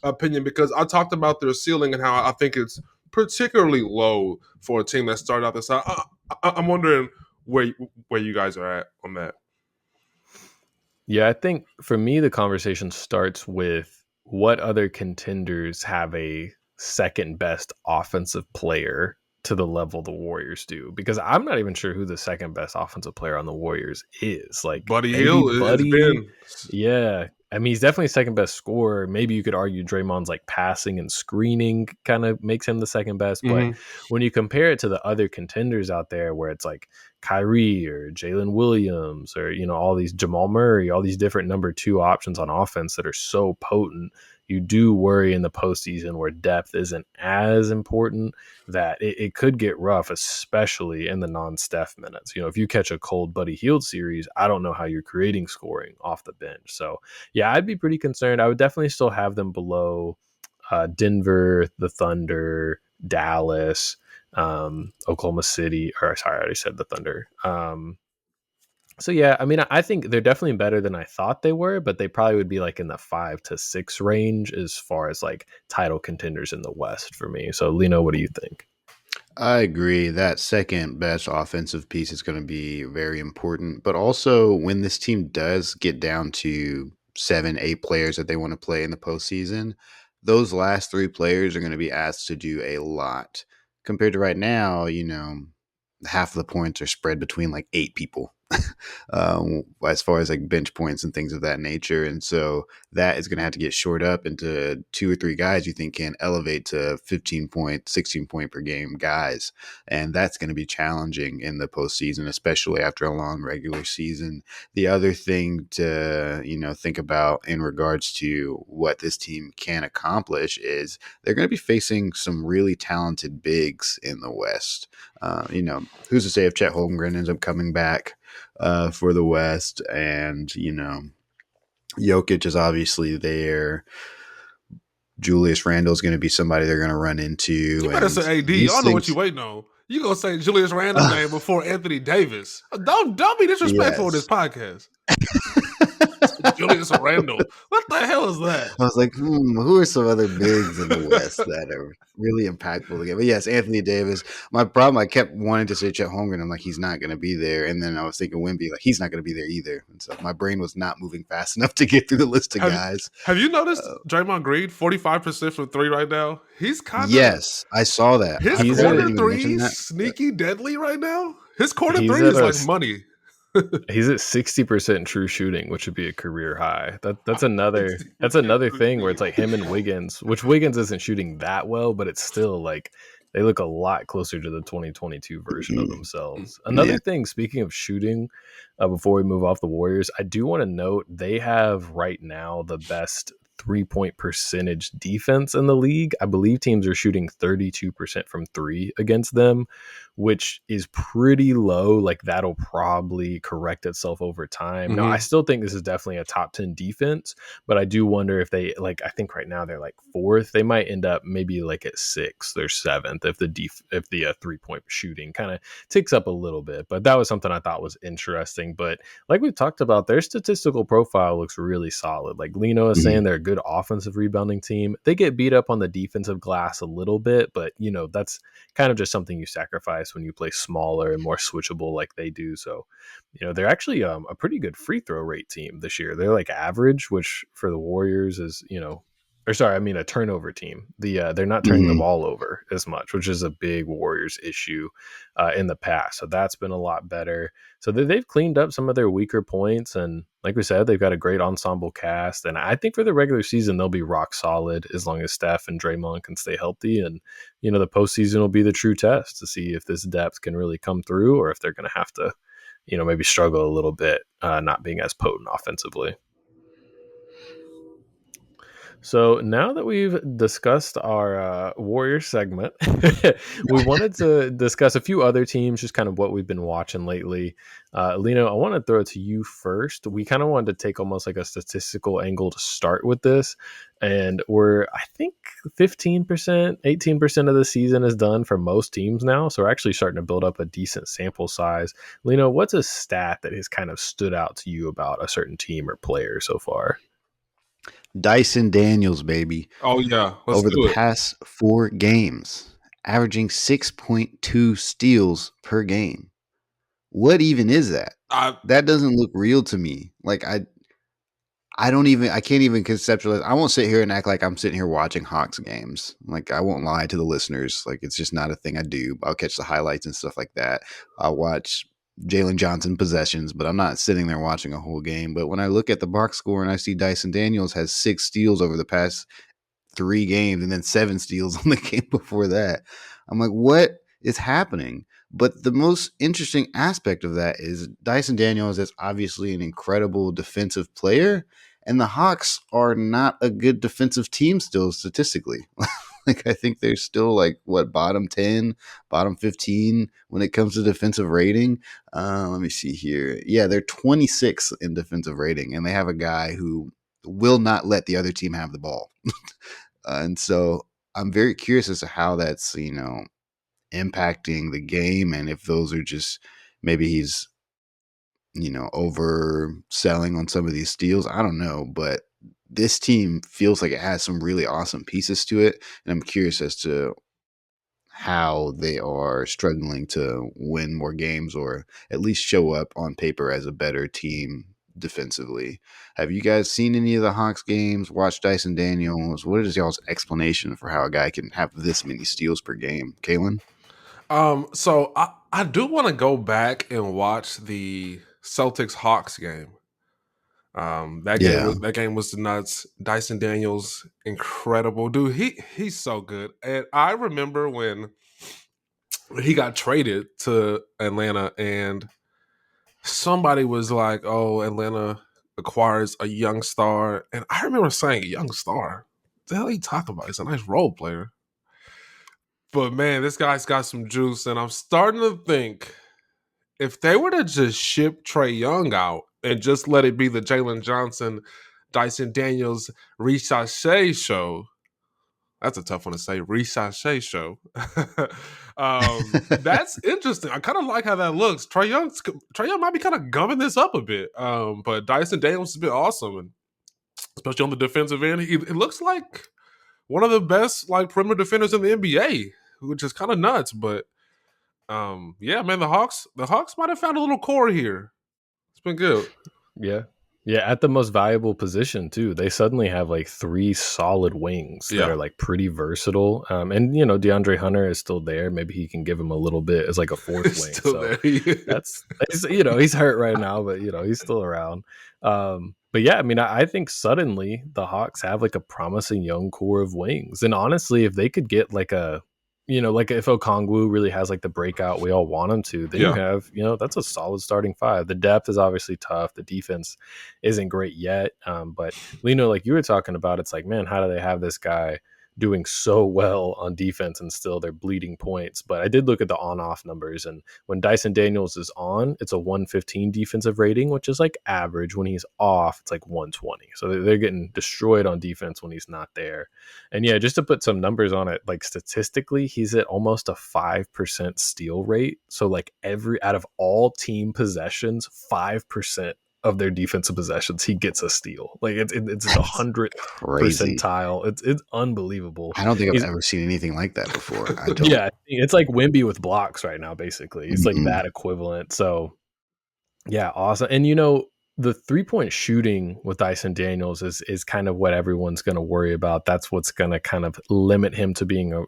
S3: opinion because I talked about their ceiling and how I think it's particularly low for a team that started out this high. I'm wondering where you guys are at on that.
S1: Yeah, I think for me, the conversation starts with what other contenders have a second best offensive player to the level the Warriors do, because I'm not even sure who the second best offensive player on the Warriors is. Like
S3: Buddy
S1: maybe
S3: Hill has
S1: Buddy.
S3: been
S1: Yeah. I mean, he's definitely second best scorer. Maybe you could argue Draymond's like passing and screening kind of makes him the second best. But
S3: Hmm.
S1: when you compare it to the other contenders out there, where it's like Kyrie or Jalen Williams or all these Jamal Murray, all these different number two options on offense that are so potent, you do worry in the postseason where depth isn't as important, that it could get rough, especially in the non-Steph minutes. If you catch a cold Buddy Hield series, I don't know how you're creating scoring off the bench. So yeah, I'd be pretty concerned. I would definitely still have them below Denver, the Thunder, Dallas, Oklahoma City. Or sorry, I already said the Thunder. So yeah, I mean, I think they're definitely better than I thought they were, but they probably would be like in the 5 to 6 range as far as like title contenders in the West for me. So Lino, what do you think?
S2: I agree. That second best offensive piece is going to be very important. But also, when this team does get down to 7, 8 players that they want to play in the postseason, those last 3 players are going to be asked to do a lot. Compared to right now, half of the points are spread between like 8 people. As far as like bench points and things of that nature. And so that is going to have to get shored up into 2 or 3 guys you think can elevate to 15 point, 16 point per game guys. And that's going to be challenging in the postseason, especially after a long regular season. The other thing to, think about in regards to what this team can accomplish is they're going to be facing some really talented bigs in the West. Who's to say if Chet Holmgren ends up coming back for the West, and Jokic is obviously there. Julius Randle is going to be somebody they're going to run into,
S3: You better
S2: and
S3: say AD. I
S2: these
S3: don't know what you
S2: things.
S3: waiting on. You gonna say Julius Randle name before Anthony Davis? Don't be disrespectful in this
S2: Yes.
S3: podcast. Julius Randle. What the hell is that?
S2: I was like, who are some other bigs in the West that are really impactful to get? But yes, Anthony Davis. My problem, I kept wanting to say Chet Holmgren. I'm like, he's not going to be there. And then I was thinking Wemby, like, he's not going to be there either. And so my brain was not moving fast enough to get through the list of
S3: Have you
S2: guys.
S3: have you noticed Draymond Green 45% from three right now? He's kind of
S2: Yes, I saw that.
S3: his
S1: He's
S2: I
S1: a
S3: corner
S2: didn't even mention
S3: three
S2: that.
S3: sneaky deadly right now. His corner
S1: he's
S3: three
S1: at
S3: is
S1: a
S3: like money.
S1: he's at 60% true shooting, which would be a career high. That's another
S3: 60% true
S1: thing where it's
S3: shooting.
S1: like him and Wiggins, which Wiggins isn't shooting that well, but it's still like they look a lot closer to the 2022 version of themselves.
S2: Yeah.
S1: Another thing, speaking of shooting, before we move off the Warriors, I do want to note they have right now the best 3-point percentage defense in the league. I believe teams are shooting 32% from three against them, which is pretty low. Like that'll probably correct itself over time. Now, I
S3: Mm-hmm.
S1: still think this is definitely a top 10 defense, but I do wonder if they I think right now they're like fourth. They might end up maybe like at sixth or seventh if the 3-point shooting kind of ticks up a little bit. But that was something I thought was interesting. But like we talked about, their statistical profile looks really solid. Like Lino is saying, they're a good offensive rebounding team. They get beat up on the defensive glass a little bit, but that's kind of just something you sacrifice when you play smaller and more switchable like they do. So, they're actually a pretty good free throw rate team this year. They're like average, which for the Warriors is, or sorry, I mean a turnover team. They're not turning the
S2: Mhm.
S1: ball over as much, which is a big Warriors issue in the past. So that's been a lot better. So they've cleaned up some of their weaker points, and like we said, they've got a great ensemble cast. And I think for the regular season, they'll be rock solid as long as Steph and Draymond can stay healthy. And the postseason will be the true test to see if this depth can really come through, or if they're going to have to, maybe struggle a little bit, not being as potent offensively. So now that we've discussed our Warrior segment, we wanted to discuss a few other teams, just kind of what we've been watching lately. Lino, I want to throw it to you first. We kind of wanted to take almost like a statistical angle to start with this. And I think 15%, 18% of the season is done for most teams now. So we're actually starting to build up a decent sample size. Lino, what's a stat that has kind of stood out to you about a certain team or player so far?
S2: Dyson Daniels, baby.
S3: Oh yeah, let's
S2: Over the
S3: do it.
S2: past 4 games, averaging 6.2 steals per game. What even is that?
S3: I
S2: That doesn't look real to me. Like I can't even conceptualize. I won't sit here and act like I'm sitting here watching Hawks games. Like I won't lie to the listeners. Like it's just not a thing I do. I'll catch the highlights and stuff like that. I'll watch Jalen Johnson possessions, but I'm not sitting there watching a whole game. But when I look at the box score and I see Dyson Daniels has 6 steals over the past 3 games and then 7 steals on the game before that, I'm like, what is happening? But the most interesting aspect of that is Dyson Daniels is obviously an incredible defensive player, and the Hawks are not a good defensive team still statistically. Like, I think they're still like what, bottom 10, bottom 15 when it comes to defensive rating. Let me see here. Yeah, they're 26 in defensive rating, and they have a guy who will not let the other team have the ball. And so I'm very curious as to how that's, impacting the game, and if those are just, maybe he's, overselling on some of these steals. I don't know, but this team feels like it has some really awesome pieces to it, and I'm curious as to how they are struggling to win more games, or at least show up on paper as a better team defensively. Have you guys seen any of the Hawks games? Watched Dyson Daniels? What is y'all's explanation for how a guy can have this many steals per game? Caelan?
S3: So I do want to go back and watch the Celtics Hawks game.
S2: Yeah.
S3: That game was nuts. Dyson Daniels, incredible dude. He's so good. And I remember when he got traded to Atlanta, and somebody was like, "Oh, Atlanta acquires a young star," and I remember saying, "Young star? What the hell are you talking about? He's a nice role player." But man, this guy's got some juice, and I'm starting to think if they were to just ship Trae Young out and just let it be the Jalen Johnson, Dyson Daniels, Ricochet show. That's a tough one to say. Ricochet show. That's interesting. I kind of like how that looks. Trae Young might be kind of gumming this up a bit. But Dyson Daniels has been awesome, and especially on the defensive end, it looks like one of the best like perimeter defenders in the NBA, which is kind of nuts. But yeah, man, the Hawks might have found a little core here. It's been good.
S1: Yeah. Yeah, at the most valuable position too. They suddenly have like three solid wings that
S3: Yeah,
S1: are like pretty versatile. And DeAndre Hunter is still there. Maybe he can give him a little bit as like a fourth
S3: it's
S1: wing.
S3: still
S1: So
S3: there. He
S1: that's he's hurt right now, but he's still around. But yeah, I mean, I think suddenly the Hawks have like a promising young core of wings. And honestly, if they could get like like if Okongwu really has like the breakout we all want him to, then you
S3: yeah,
S1: have, that's a solid starting five. The depth is obviously tough. The defense isn't great yet. But Lino, like you were talking about, it's like, man, how do they have this guy doing so well on defense and still they're bleeding points? But I did look at the on-off numbers, and when Dyson Daniels is on, it's a 115 defensive rating, which is like average. When he's off, it's like 120. So they're getting destroyed on defense when he's not there. And yeah, just to put some numbers on it, like statistically, he's at almost a 5% steal rate. So like every out of all team possessions, 5% of their defensive possessions, he gets a steal. Like it's the
S2: That's
S1: 100th
S2: crazy.
S1: percentile. It's unbelievable.
S2: I don't think I've
S1: He's
S2: ever seen anything like that before. I don't.
S1: yeah, it's like Wimby with blocks right now. Basically, it's like
S2: Mm-mm.
S1: that equivalent. So yeah, awesome. And the 3-point shooting with Dyson Daniels is kind of what everyone's going to worry about. That's what's going to kind of limit him to being a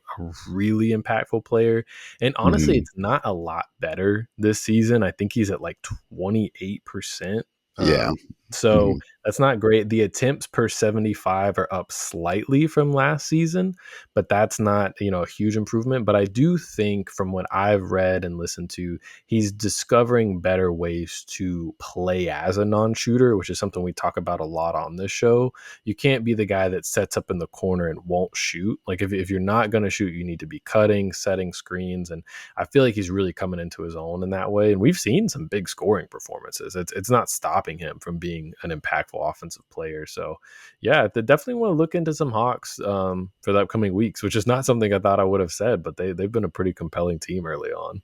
S1: really impactful player. And honestly,
S2: Mhm.
S1: it's not a lot better this season. I think he's at like 28%.
S2: Yeah.
S1: So
S2: Mhm.
S1: that's not great. The attempts per 75 are up slightly from last season, but that's not, a huge improvement. But I do think from what I've read and listened to, he's discovering better ways to play as a non-shooter, which is something we talk about a lot on this show. You can't be the guy that sets up in the corner and won't shoot. Like if you're not going to shoot, you need to be cutting, setting screens. And I feel like he's really coming into his own in that way. And we've seen some big scoring performances. It's not stopping him from being an impactful offensive player. So yeah, they definitely want to look into some Hawks for the upcoming weeks, which is not something I thought I would have said, but they've been a pretty compelling team early on.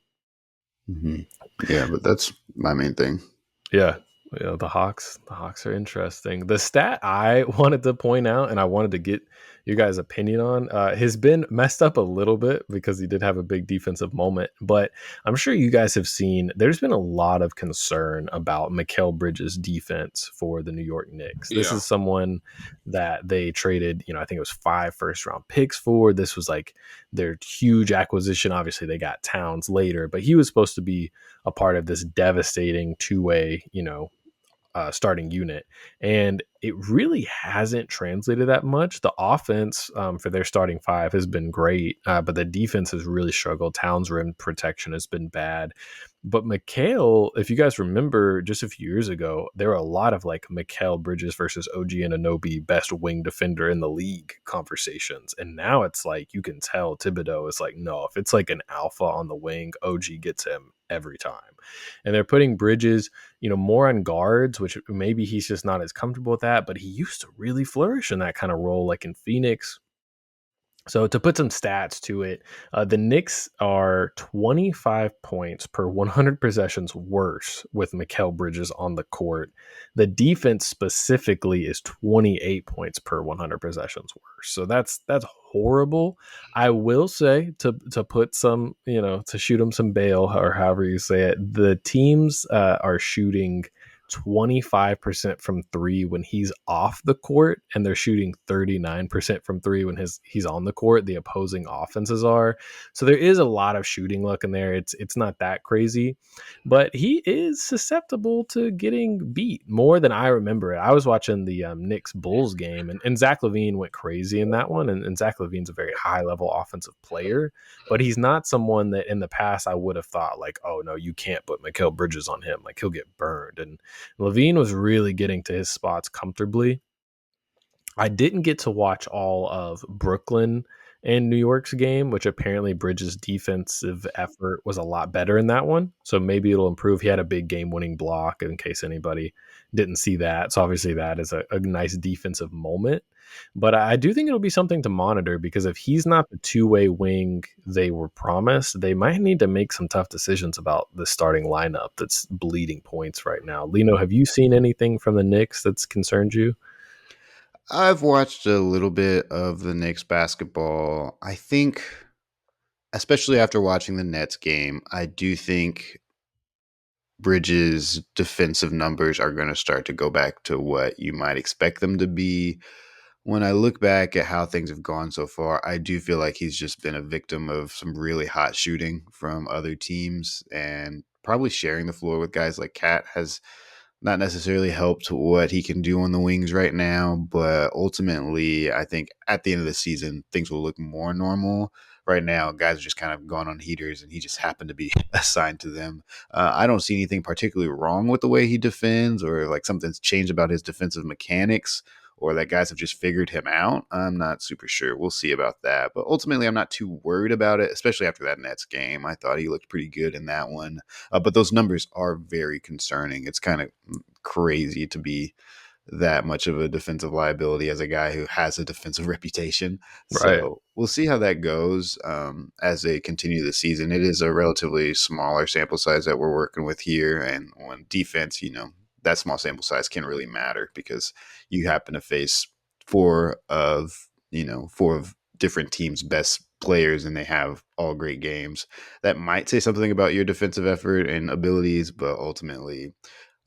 S2: Mhm. Yeah, but that's my main thing.
S1: Yeah. Yeah, the Hawks are interesting. The stat I wanted to point out, and I wanted to get your guys' opinion on, has been messed up a little bit because he did have a big defensive moment. But I'm sure you guys have seen. There's been a lot of concern about Mikal Bridges' defense for the New York Knicks. This
S3: Yeah.
S1: is someone that they traded. I think it was 5 first-round picks for. This was like their huge acquisition. Obviously, they got Towns later, but he was supposed to be a part of this devastating two-way, starting unit. And it really hasn't translated that much. The offense for their starting five has been great, but the defense has really struggled. Towns rim protection has been bad. But Mikal, if you guys remember, just a few years ago, there were a lot of like Mikal Bridges versus OG Anunoby best wing defender in the league conversations. And now it's like you can tell Thibodeau is like, no, if it's like an alpha on the wing, OG gets him every time. And they're putting Bridges, more on guards, which maybe he's just not as comfortable with that, but he used to really flourish in that kind of role, like in Phoenix. So to put some stats to it, the Knicks are 25 points per 100 possessions worse with Mikal Bridges on the court. The defense specifically is 28 points per 100 possessions worse. So that's horrible. I will say to put some, to shoot them some bail or however you say it, the teams are shooting 25% from three when he's off the court, and they're shooting 39% from three when he's on the court. The opposing offenses are. So there is a lot of shooting luck in there. It's not that crazy, but he is susceptible to getting beat more than I remember it. I was watching the Knicks Bulls game, and Zach LaVine went crazy in that one. And Zach LaVine's a very high level offensive player, but he's not someone that in the past I would have thought like, oh no, you can't put Mikal Bridges on him. Like he'll get burned. And Levine was really getting to his spots comfortably. I didn't get to watch all of Brooklyn and New York's game, which apparently Bridges' defensive effort was a lot better in that one. So maybe it'll improve. He had a big game winning block in case anybody didn't see that. So obviously that is a nice defensive moment. But I do think it'll be something to monitor because if he's not the two-way wing they were promised, they might need to make some tough decisions about the starting lineup that's bleeding points right now. Lino, have you seen anything from the Knicks that's concerned you?
S2: I've watched a little bit of the Knicks basketball. I think, especially after watching the Nets game, I do think Bridges' defensive numbers are going to start to go back to what you might expect them to be. When I look back at how things have gone so far, I do feel like he's just been a victim of some really hot shooting from other teams, and probably sharing the floor with guys like Cat has not necessarily helped what he can do on the wings right now. But ultimately, I think at the end of the season, things will look more normal. Right now, guys are just kind of gone on heaters, and he just happened to be assigned to them. I don't see anything particularly wrong with the way he defends, or like something's changed about his defensive mechanics, or that guys have just figured him out. I'm not super sure. We'll see about that. But ultimately, I'm not too worried about it, especially after that Nets game. I thought he looked pretty good in that one. But those numbers are very concerning. It's kind of crazy to be that much of a defensive liability as a guy who has a defensive reputation.
S1: Right.
S2: So we'll see how that goes as they continue the season. It is a relatively smaller sample size that we're working with here. And on defense, that small sample size can really matter because you happen to face four of different teams' best players, and they have all great games. That might say something about your defensive effort and abilities, but ultimately,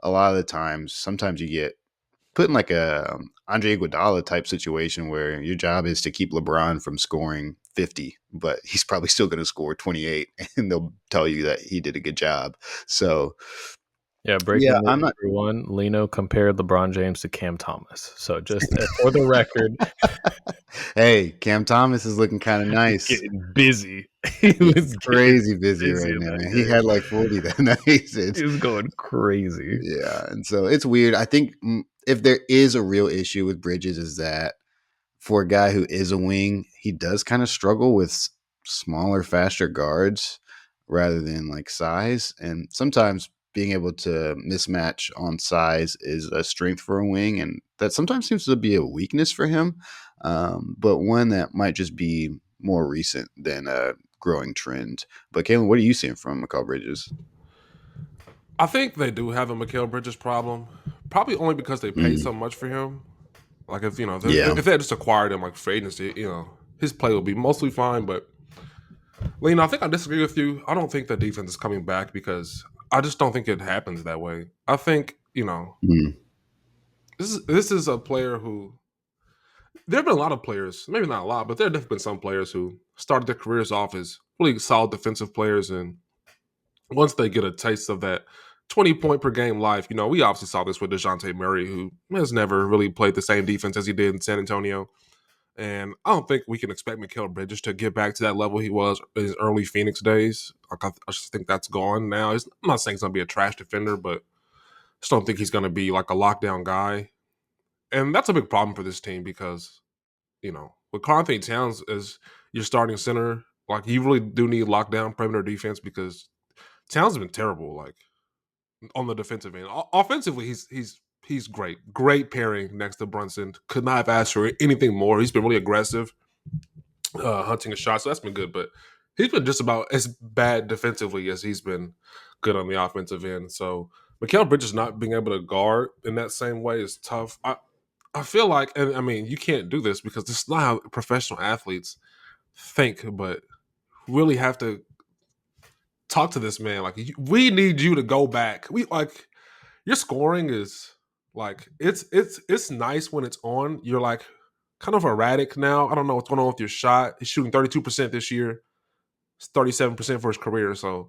S2: a lot of the times, sometimes you get put in like a Andre Iguodala type situation where your job is to keep LeBron from scoring 50, but he's probably still going to score 28, and they'll tell you that he did a good job. So
S1: Yeah,
S2: yeah,
S1: breaking news,
S2: I'm not.
S1: everyone. Lino compared LeBron James to Cam Thomas. So just for the record,
S2: Hey, Cam Thomas is looking kind of
S1: he's
S2: nice.
S1: getting busy. He
S2: He's
S1: was getting
S2: crazy busy
S1: busy
S2: right
S1: in
S2: now,
S1: that
S2: man. He
S1: game.
S2: had like 40 that night.
S1: He was going crazy.
S2: Yeah, and so it's weird. I think if there is a real issue with Bridges is that for a guy who is a wing, he does kind of struggle with smaller, faster guards rather than like size. And sometimes being able to mismatch on size is a strength for a wing, and that sometimes seems to be a weakness for him. But one that might just be more recent than a growing trend. But Caelan, what are you seeing from Mikal Bridges?
S3: I think they do have a Mikal Bridges problem, probably only because they paid so much for him. Like if
S2: Yeah.
S3: if they had just acquired him like for agency, his play will be mostly fine. But Lino, I think I disagree with you. I don't think the defense is coming back because I just don't think it happens that way. I think
S2: Mm.
S3: this is a player who there have been a lot of players, maybe not a lot, but there have definitely been some players who started their careers off as really solid defensive players, and once they get a taste of that 20-point per game life, we obviously saw this with DeJounte Murray, who has never really played the same defense as he did in San Antonio. And I don't think we can expect Mikal Bridges to get back to that level he was in his early Phoenix days. Like I just think that's gone now. I'm not saying he's going to be a trash defender, but I just don't think he's going to be like a lockdown guy. And that's a big problem for this team because, with Karl Anthony Towns as your starting center, like you really do need lockdown perimeter defense because Towns has been terrible, like on the defensive end. Offensively, he's great. Great pairing next to Brunson. Could not have asked for anything more. He's been really aggressive, hunting a shot, so that's been good. But he's been just about as bad defensively as he's been good on the offensive end. So Mikal Bridges not being able to guard in that same way is tough. I feel like, and I mean, you can't do this because this is not how professional athletes think, but really have to talk to this man. Like, we need you to go back. Your scoring is like it's nice when it's on. You're like kind of erratic now. I don't know what's going on with your shot. He's shooting 32% this year. It's 37% for his career. So,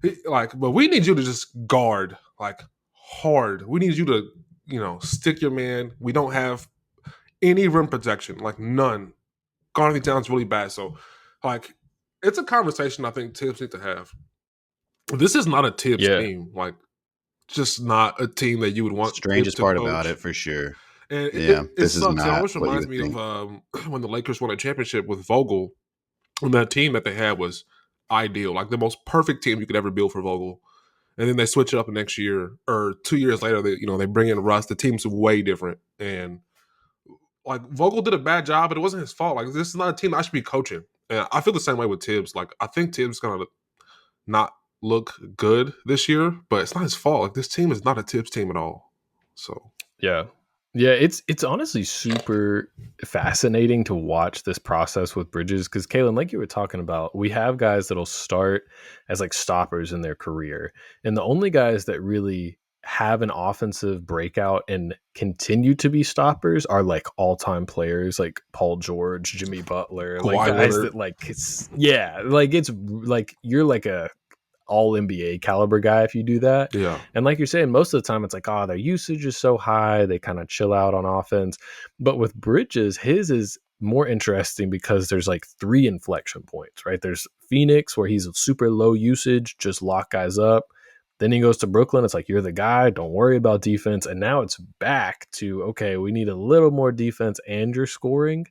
S3: but we need you to just guard like hard. We need you to stick your man. We don't have any rim protection, like none. Garney Towns really bad. So, like, it's a conversation I think Tibbs need to have. This is not a Tibbs
S1: Yeah.
S3: team. Like, just not a team that you would want Tibbs
S2: Strangest
S3: to
S2: part
S3: coach.
S2: about it, for sure.
S3: And
S2: Yeah,
S3: it
S2: this is
S3: sucks. It
S2: not
S3: almost
S2: what you
S3: reminds
S2: would
S3: me
S2: think.
S3: of when the Lakers won a championship with Vogel. And that team that they had was ideal, like the most perfect team you could ever build for Vogel. And then they switch it up the next year or 2 years later. They bring in Russ. The team's way different, and like Vogel did a bad job, but it wasn't his fault. Like this is not a team I should be coaching. And I feel the same way with Tibbs. Like I think Tibbs gonna not look good this year, but it's not his fault. Like this team is not a Tibbs team at all. So
S1: Yeah. Yeah, it's honestly super fascinating to watch this process with Bridges because Caelan, like you were talking about, we have guys that'll start as like stoppers in their career, and the only guys that really have an offensive breakout and continue to be stoppers are like all-time players like Paul George, Jimmy Butler, like
S3: Kawhi
S1: guys
S3: Leonard,
S1: that like it's like you're like a all NBA caliber guy if you do that.
S3: yeah,
S1: And like you're saying, most of the time it's like, oh, their usage is so high, they kind of chill out on offense. But with Bridges, his is more interesting because there's like 3 inflection points, right? There's Phoenix where he's super low usage, just lock guys up. Then he goes to Brooklyn. It's like, you're the guy. Don't worry about defense. And now it's back to, okay, we need a little more defense and you're scoring.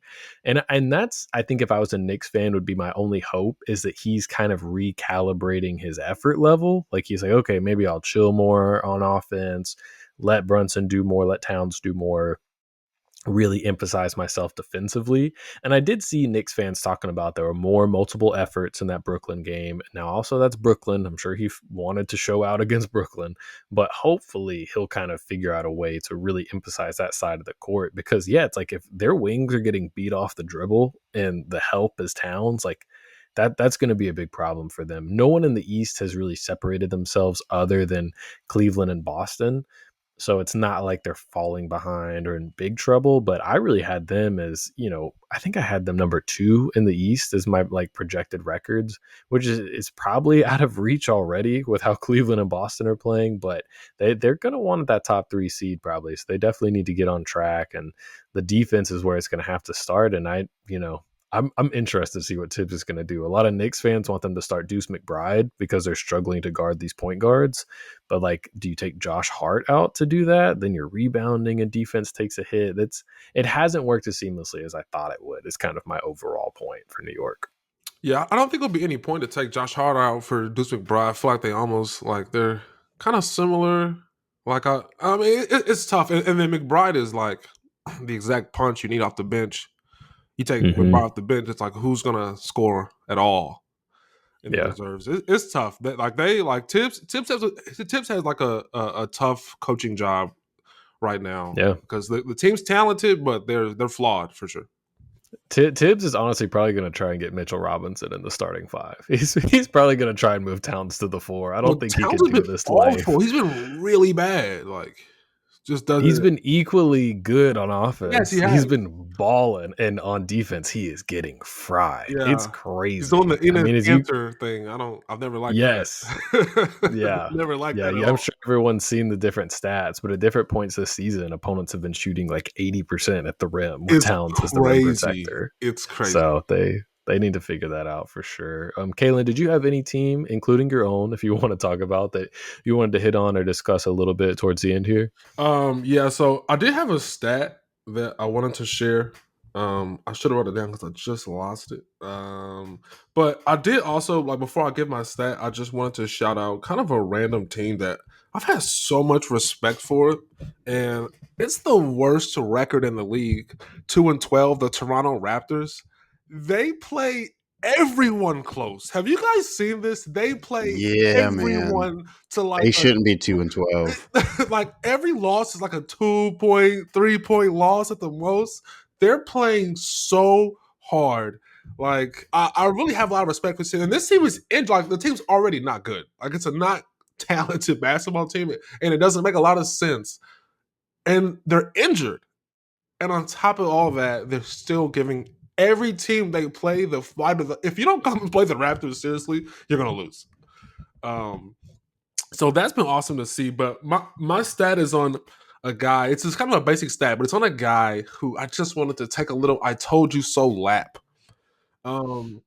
S1: And that's, I think if I was a Knicks fan, would be my only hope is that he's kind of recalibrating his effort level. Like he's like, okay, maybe I'll chill more on offense, let Brunson do more, let Towns do more, really emphasize myself defensively. And I did see Knicks fans talking about there were more multiple efforts in that Brooklyn game. Now, also that's Brooklyn. I'm sure he wanted to show out against Brooklyn, but hopefully he'll kind of figure out a way to really emphasize that side of the court because, yeah, it's like if their wings are getting beat off the dribble and the help is Towns, like that's going to be a big problem for them. No one in the East has really separated themselves other than Cleveland and Boston. So it's not like they're falling behind or in big trouble, but I really had them as, I think I had them number 2 in the East as my like projected records, which is probably out of reach already with how Cleveland and Boston are playing, but they're going to want that top 3 seed probably. So they definitely need to get on track, and the defense is where it's going to have to start. And I'm interested to see what Tibbs is going to do. A lot of Knicks fans want them to start Deuce McBride because they're struggling to guard these point guards. But like, do you take Josh Hart out to do that? Then you're rebounding and defense takes a hit. It hasn't worked as seamlessly as I thought it would. Is kind of my overall point for New York.
S3: yeah. I don't think there'll be any point to take Josh Hart out for Deuce McBride. I feel like they're kind of similar. Like I mean, it's tough. And then McBride is like the exact punch you need off the bench. You take
S1: Mm-hmm.
S3: McBride off the bench, it's like who's gonna score at all? in the
S1: Yeah.
S3: reserves. It's tough. Tibbs has like a tough coaching job right now
S1: Yeah.
S3: because the team's talented, but they're flawed for sure.
S1: Tibbs is honestly probably going to try and get Mitchell Robinson in the starting five. He's probably going to try and move Towns to the four. I don't
S3: Well,
S1: think he
S3: Towns
S1: can
S3: has
S1: do
S3: been
S1: this life.
S3: awful. He's been really bad. Like, just
S1: He's
S3: doesn't.
S1: been equally good on
S3: Yes, he
S1: offense.
S3: has.
S1: He's been balling, and on defense, he is getting fried. It's
S3: Yeah, he's doing the
S1: crazy. I
S3: Enes
S1: mean, as you
S3: Kanter thing. I've never liked
S1: yes,
S3: that.
S1: yeah,
S3: Never liked
S1: yeah,
S3: that at
S1: yeah. I'm
S3: all.
S1: sure everyone's seen the different stats, but at different points this season, opponents have been shooting like 80% at the rim with
S3: It's
S1: Towns as the rim
S3: crazy.
S1: protector.
S3: It's crazy.
S1: So they need to figure that out for sure. Caelan, did you have any team, including your own, if you want to talk about that you wanted to hit on or discuss a little bit towards the end here?
S3: Yeah, so I did have a stat that I wanted to share. I should have wrote it down because I just lost it. But I did also, like, before I give my stat, I just wanted to shout out kind of a random team that I've had so much respect for, and it's the worst record in the league, 2-12. The Toronto Raptors. They play everyone close. Have you guys seen this? They play
S2: Yeah, man.
S3: everyone to like
S2: They
S3: a
S2: shouldn't be 2-12.
S3: like every loss is like a 2 point, 3 point loss at the most. They're playing so hard. Like I really have a lot of respect for this team. And this team is in like the team's already not good. Like it's a not talented basketball team, and it doesn't make a lot of sense. And they're injured. And on top of all that, they're still giving every team they play the fight of the if you don't come and play the Raptors seriously, you're gonna lose. Um so that's been awesome to see. But my stat is on a guy. It's just kind of a basic stat, but it's on a guy who I just wanted to take a little "I told you so" lap. Um,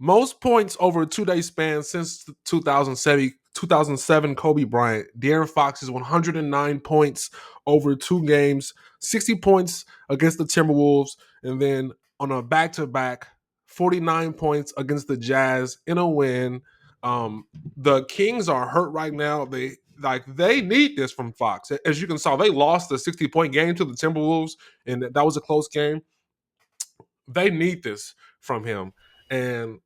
S3: Most points over a 2 day span since 2007 Kobe Bryant. De'Aaron Fox is 109 points over 2 games, 60 points against the Timberwolves, and then on a back-to-back, 49 points against the Jazz in a win. The Kings are hurt right now. They need this from Fox. As you can saw, they lost the 60-point game to the Timberwolves, and that was a close game. They need this from him. And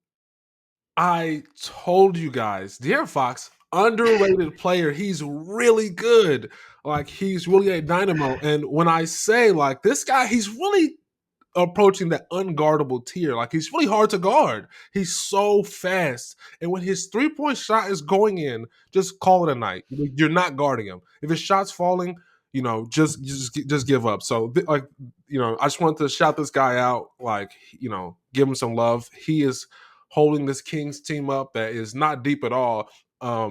S3: I told you guys, De'Aaron Fox, underrated player. He's really good. Like he's really a dynamo. And when I say like this guy, he's really approaching that unguardable tier. Like he's really hard to guard. He's so fast. And when his 3 point shot is going in, just call it a night. You're not guarding him. If his shot's falling, just give up. So I just wanted to shout this guy out. Like give him some love. He is holding this Kings team up that is not deep at all. A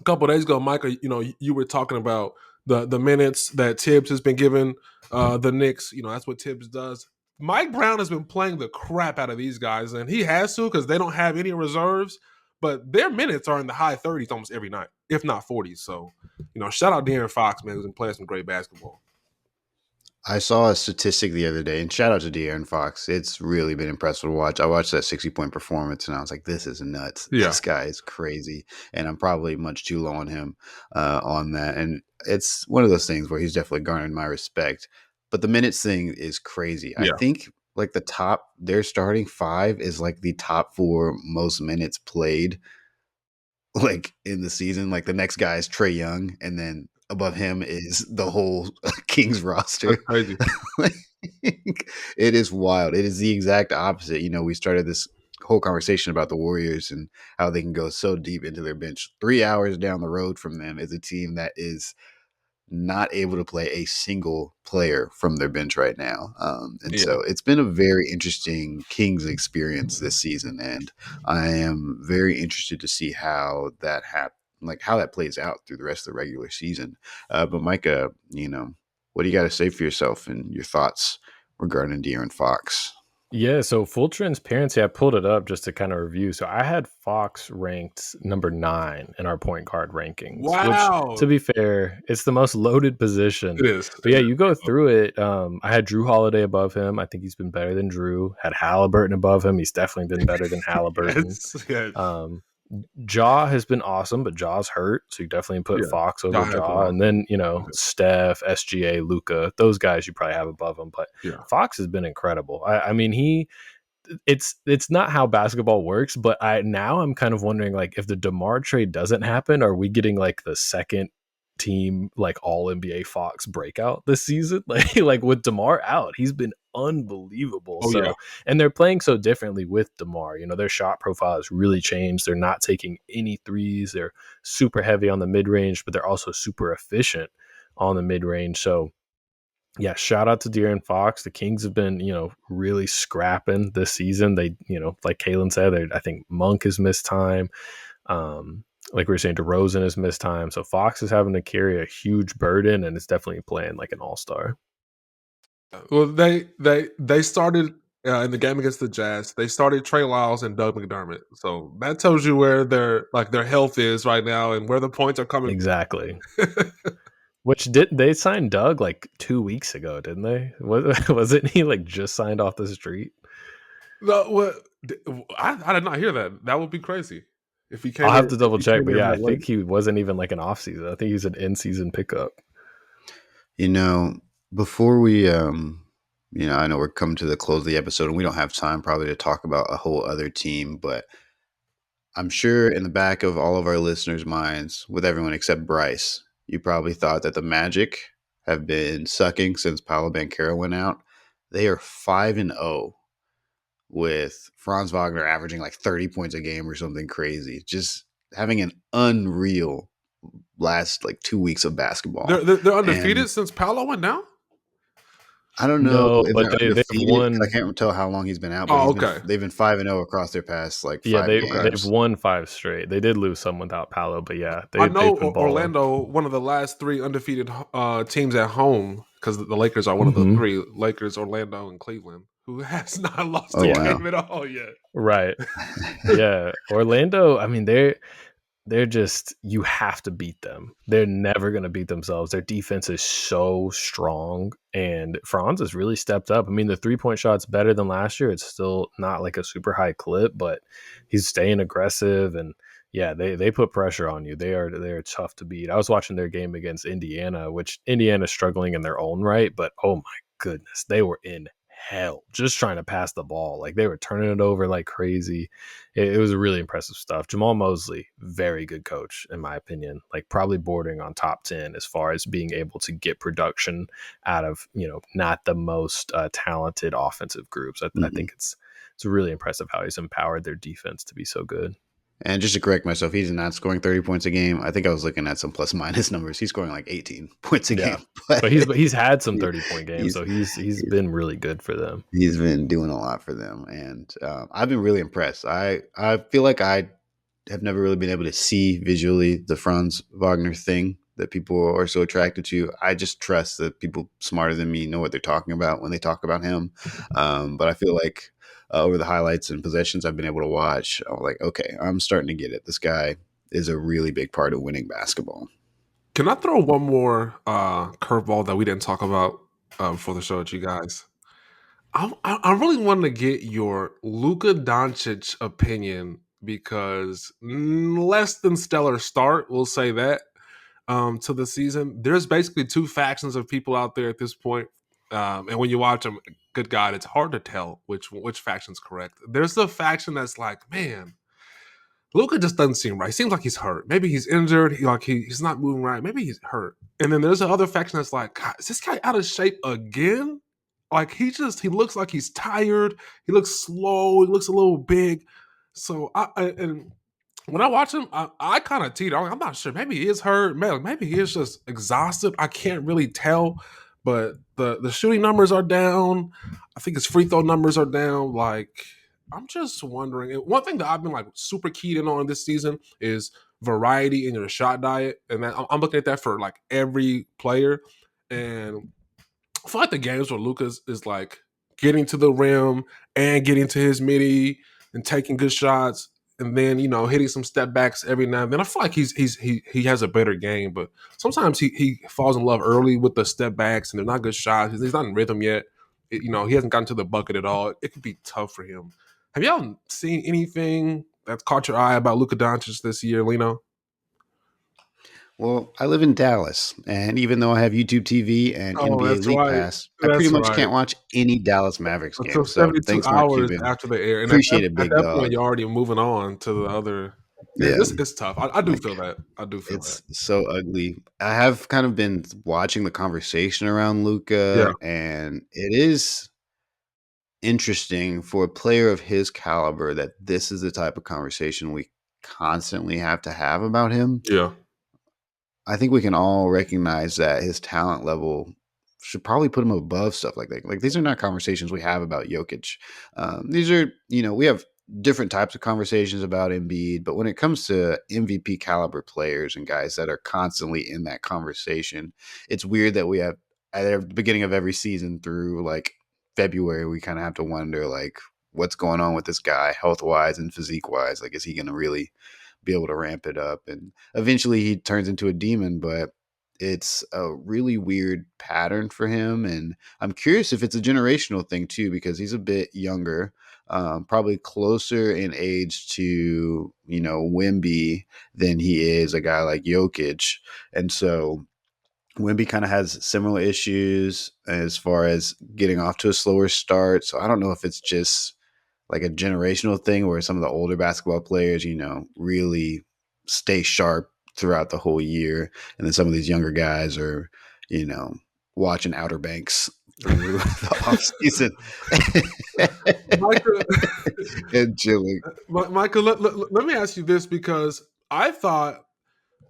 S3: couple of days ago, Micah, you were talking about the minutes that Tibbs has been given the Knicks. That's what Tibbs does. Mike Brown has been playing the crap out of these guys, and he has to because they don't have any reserves. But their minutes are in the high 30s almost every night, if not 40s. So, shout out De'Aaron Fox, man, who's been playing some great basketball.
S2: I saw a statistic the other day, and shout out to De'Aaron Fox. It's really been impressive to watch. I watched that 60-point performance, and I was like, this is nuts.
S3: Yeah.
S2: This guy is crazy. And I'm probably much too low on him on that. And it's one of those things where he's definitely garnered my respect. But the minutes thing is crazy. I
S3: Yeah.
S2: think like their starting five is like the top four most minutes played like in the season. Like the next guy is Trae Young, and then above him is the whole Kings roster.
S3: That's crazy.
S2: Like, it is wild. It is the exact opposite. We started this whole conversation about the Warriors and how they can go so deep into their bench. 3 hours down the road from them is a team that is not able to play a single player from their bench right now. And
S3: Yeah.
S2: so it's been a very interesting Kings experience this season. And I am very interested to see how that how that plays out through the rest of the regular season. But Micah, what do you got to say for yourself and your thoughts regarding De'Aaron Fox?
S1: Yeah, so full transparency, I pulled it up just to kind of review. So I had Fox ranked number 9 in our point guard rankings, which,
S3: Wow.
S1: to be fair, it's the most loaded position.
S3: It is.
S1: But yeah, you go through it. I had Drew Holiday above him. I think he's been better than Drew. Had Halliburton above him. He's definitely been better than Halliburton.
S3: Yes.
S1: Jaw has been awesome, but Jaw's hurt, so you definitely put
S3: Yeah.
S1: Fox over
S3: Ja has been
S1: Jaw. And then, Steph, SGA, Luka, those guys you probably have above him. But
S3: Yeah.
S1: Fox has been incredible. I mean, he it's not how basketball works, but I'm kind of wondering, like, if the DeMar trade doesn't happen, are we getting like the second team like all NBA Fox breakout this season? Like with DeMar out, he's been unbelievable.
S3: Oh yeah.
S1: So, and they're playing so differently with DeMar. Their shot profile has really changed. They're not taking any threes. They're super heavy on the mid range, but they're also super efficient on the mid range. So yeah, shout out to De'Aaron Fox. The Kings have been, really scrapping this season. They, like Caelan said, I think Monk has missed time. Like we were saying, DeRozan has missed time. So Fox is having to carry a huge burden, and it's definitely playing like an all-star.
S3: Well, they started in the game against the Jazz. They started Trey Lyles and Doug McDermott, so that tells you where their health is right now and where the points are coming.
S1: Exactly. Which they signed Doug like 2 weeks ago, didn't they? Wasn't he like just signed off the street?
S3: No, what I did not hear that. That would be crazy if he came
S1: I'll
S3: in.
S1: have to double check, but yeah, I
S3: that late.
S1: think he wasn't even like an off season. I think he's an in season pickup.
S2: Before we I know we're coming to the close of the episode and we don't have time probably to talk about a whole other team, but I'm sure in the back of all of our listeners' minds, with everyone except Bryce, you probably thought that the Magic have been sucking since Paolo Banchero went out. They are 5-0 with Franz Wagner averaging like 30 points a game or something crazy. Just having an unreal last like 2 weeks of basketball.
S3: They're undefeated
S2: And
S3: since Paolo went down.
S2: I don't know
S1: No,
S2: if
S1: but
S2: they're
S1: they've
S2: undefeated because I
S1: won.
S2: can't tell how long he's been out, but
S3: Oh, okay.
S2: they've been 5-0 across their past like
S1: Yeah,
S2: 5
S1: they've
S2: games.
S1: won 5 straight. They did lose some without Paolo, but yeah,
S3: I know
S1: they've been balling.
S3: Orlando, one of the last 3 undefeated teams at home, because the Lakers are one of the
S1: Mhm.
S3: 3: Lakers, Orlando, and Cleveland, who has not lost
S2: Oh,
S3: a
S2: wow.
S3: game at all yet.
S1: Right. Yeah, Orlando. I mean, they're just, you have to beat them. They're never going to beat themselves. Their defense is so strong, and Franz has really stepped up. I mean, the 3-point shot's better than last year. It's still not like a super high clip, but he's staying aggressive, and yeah, they put pressure on you. They're tough to beat. I was watching their game against Indiana, which Indiana's struggling in their own right, but oh my goodness, they were in hell just trying to pass the ball. Like, they were turning it over like crazy. It was really impressive stuff. Jamal Mosley, very good coach, in my opinion, like probably bordering on top 10 as far as being able to get production out of, not the most talented offensive groups. I think it's really impressive how he's empowered their defense to be so good.
S2: And just to correct myself, he's not scoring 30 points a game. I think I was looking at some plus minus numbers. He's scoring like 18 points a
S1: Yeah.
S2: game.
S1: But he's had some 30-point games, so
S2: he's
S1: he's been really good for them.
S2: He's been doing a lot for them, and I've been really impressed. I feel like I have never really been able to see visually the Franz Wagner thing that people are so attracted to. I just trust that people smarter than me know what they're talking about when they talk about him. But I feel like over the highlights and possessions I've been able to watch, I'm like, okay, I'm starting to get it. This guy is a really big part of winning basketball.
S3: Can I throw one more curveball that we didn't talk about before the show at you guys? I really wanted to get your Luka Doncic opinion because less than stellar start, we'll say that, to the season. There's basically 2 factions of people out there at this point. And when you watch them, good God, it's hard to tell which faction's correct. There's the faction that's like, man, Luka just doesn't seem right. Seems like he's hurt. Maybe he's injured. He's not moving right. Maybe he's hurt. And then there's the other faction that's like, God, is this guy out of shape again? Like he looks like he's tired. He looks slow. He looks a little big. So and when I watch him, I kind of teeter. I'm not sure. Maybe he is hurt. Maybe he is just exhausted. I can't really tell. But the shooting numbers are down. I think his free throw numbers are down. Like, I'm just wondering. And one thing that I've been like super keyed in on this season is variety in your shot diet, and I'm looking at that for like every player. And I feel like the games where Lucas is like getting to the rim and getting to his midi and taking good shots, and then hitting some step backs every now and then. I feel like he has a better game, but sometimes he falls in love early with the step backs and they're not good shots. He's not in rhythm yet. He hasn't gotten to the bucket at all. It could be tough for him. Have y'all seen anything that's caught your eye about Luka Doncic this year, Lino?
S2: Well, I live in Dallas, and even though I have YouTube TV and
S3: Oh,
S2: NBA
S3: that's
S2: League
S3: right.
S2: Pass, I pretty
S3: That's
S2: much
S3: right.
S2: can't watch any Dallas Mavericks
S3: Until
S2: games. So
S3: 72
S2: thanks, Mark
S3: hours
S2: Cuban.
S3: after the air, and
S2: Appreciate it,
S3: at
S2: big
S3: that point,
S2: dog.
S3: you're already moving on to the other.
S2: Yeah,
S3: It's tough. I do
S2: like
S3: feel that. I do feel that.
S2: it's so ugly. I have kind of been watching the conversation around
S3: Yeah,
S2: Luca, and it is interesting for a player of his caliber that this is the type of conversation we constantly have to have about him.
S3: yeah,
S2: I think we can all recognize that his talent level should probably put him above stuff like that. Like these are not conversations we have about Jokic. These are, we have different types of conversations about Embiid, but when it comes to MVP caliber players and guys that are constantly in that conversation, it's weird that we have at the beginning of every season through like February, we kind of have to wonder like what's going on with this guy health wise and physique wise. Like, is he going to really be able to ramp it up? And eventually he turns into a demon, but it's a really weird pattern for him. And I'm curious if it's a generational thing too, because he's a bit younger, probably closer in age to, Wimby than he is a guy like Jokic. And so Wimby kind of has similar issues as far as getting off to a slower start. So I don't know if it's just like a generational thing where some of the older basketball players, really stay sharp throughout the whole year. And then some of these younger guys are, you know, watching Outer Banks through the off season
S3: Micah.
S2: and chilling.
S3: Michael, let me ask you this because I thought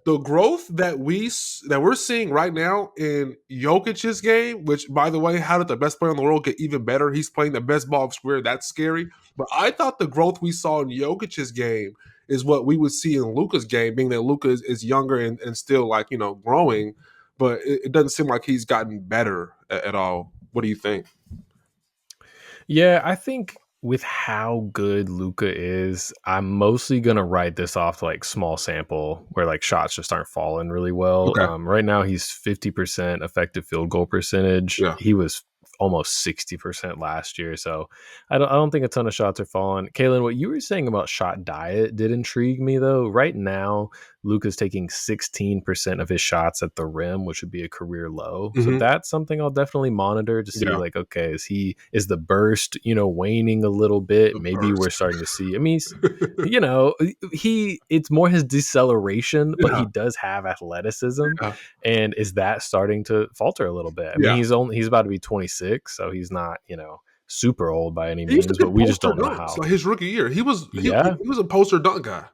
S3: the growth that we're seeing right now in Jokic's game, which by the way, how did the best player in the world get even better? He's playing the best ball of square. That's scary. But I thought the growth we saw in Jokic's game is what we would see in Luka's game, being that Luka is younger and still like growing, but it doesn't seem like he's gotten better at all. What do you think?
S1: Yeah, I think with how good Luca is, I'm mostly gonna write this off to like small sample where like shots just aren't falling really well.
S3: Okay.
S1: Right now he's 50% effective field goal percentage.
S3: Yeah.
S1: He was almost 60% last year, so I don't think a ton of shots are falling. Caelan, what you were saying about shot diet did intrigue me though. Right now, Luca's taking 16% of his shots at the rim, which would be a career low. So
S3: Hmm.
S1: that's something I'll definitely monitor to see
S3: Yeah.
S1: like, okay, is the burst, waning a little bit?
S3: The
S1: Maybe we're
S3: burst.
S1: starting to see. I mean, it's more his deceleration, but he
S3: Yeah.
S1: does have athleticism.
S3: Yeah.
S1: And is that starting to falter a little bit? I mean,
S3: Yeah.
S1: he's about to be 26, so he's not, super old by any
S3: He used to
S1: means, but
S3: get
S1: we just
S3: poster
S1: don't know
S3: dunks
S1: how.
S3: like his rookie year.
S1: Yeah.
S3: He was a poster dunk guy.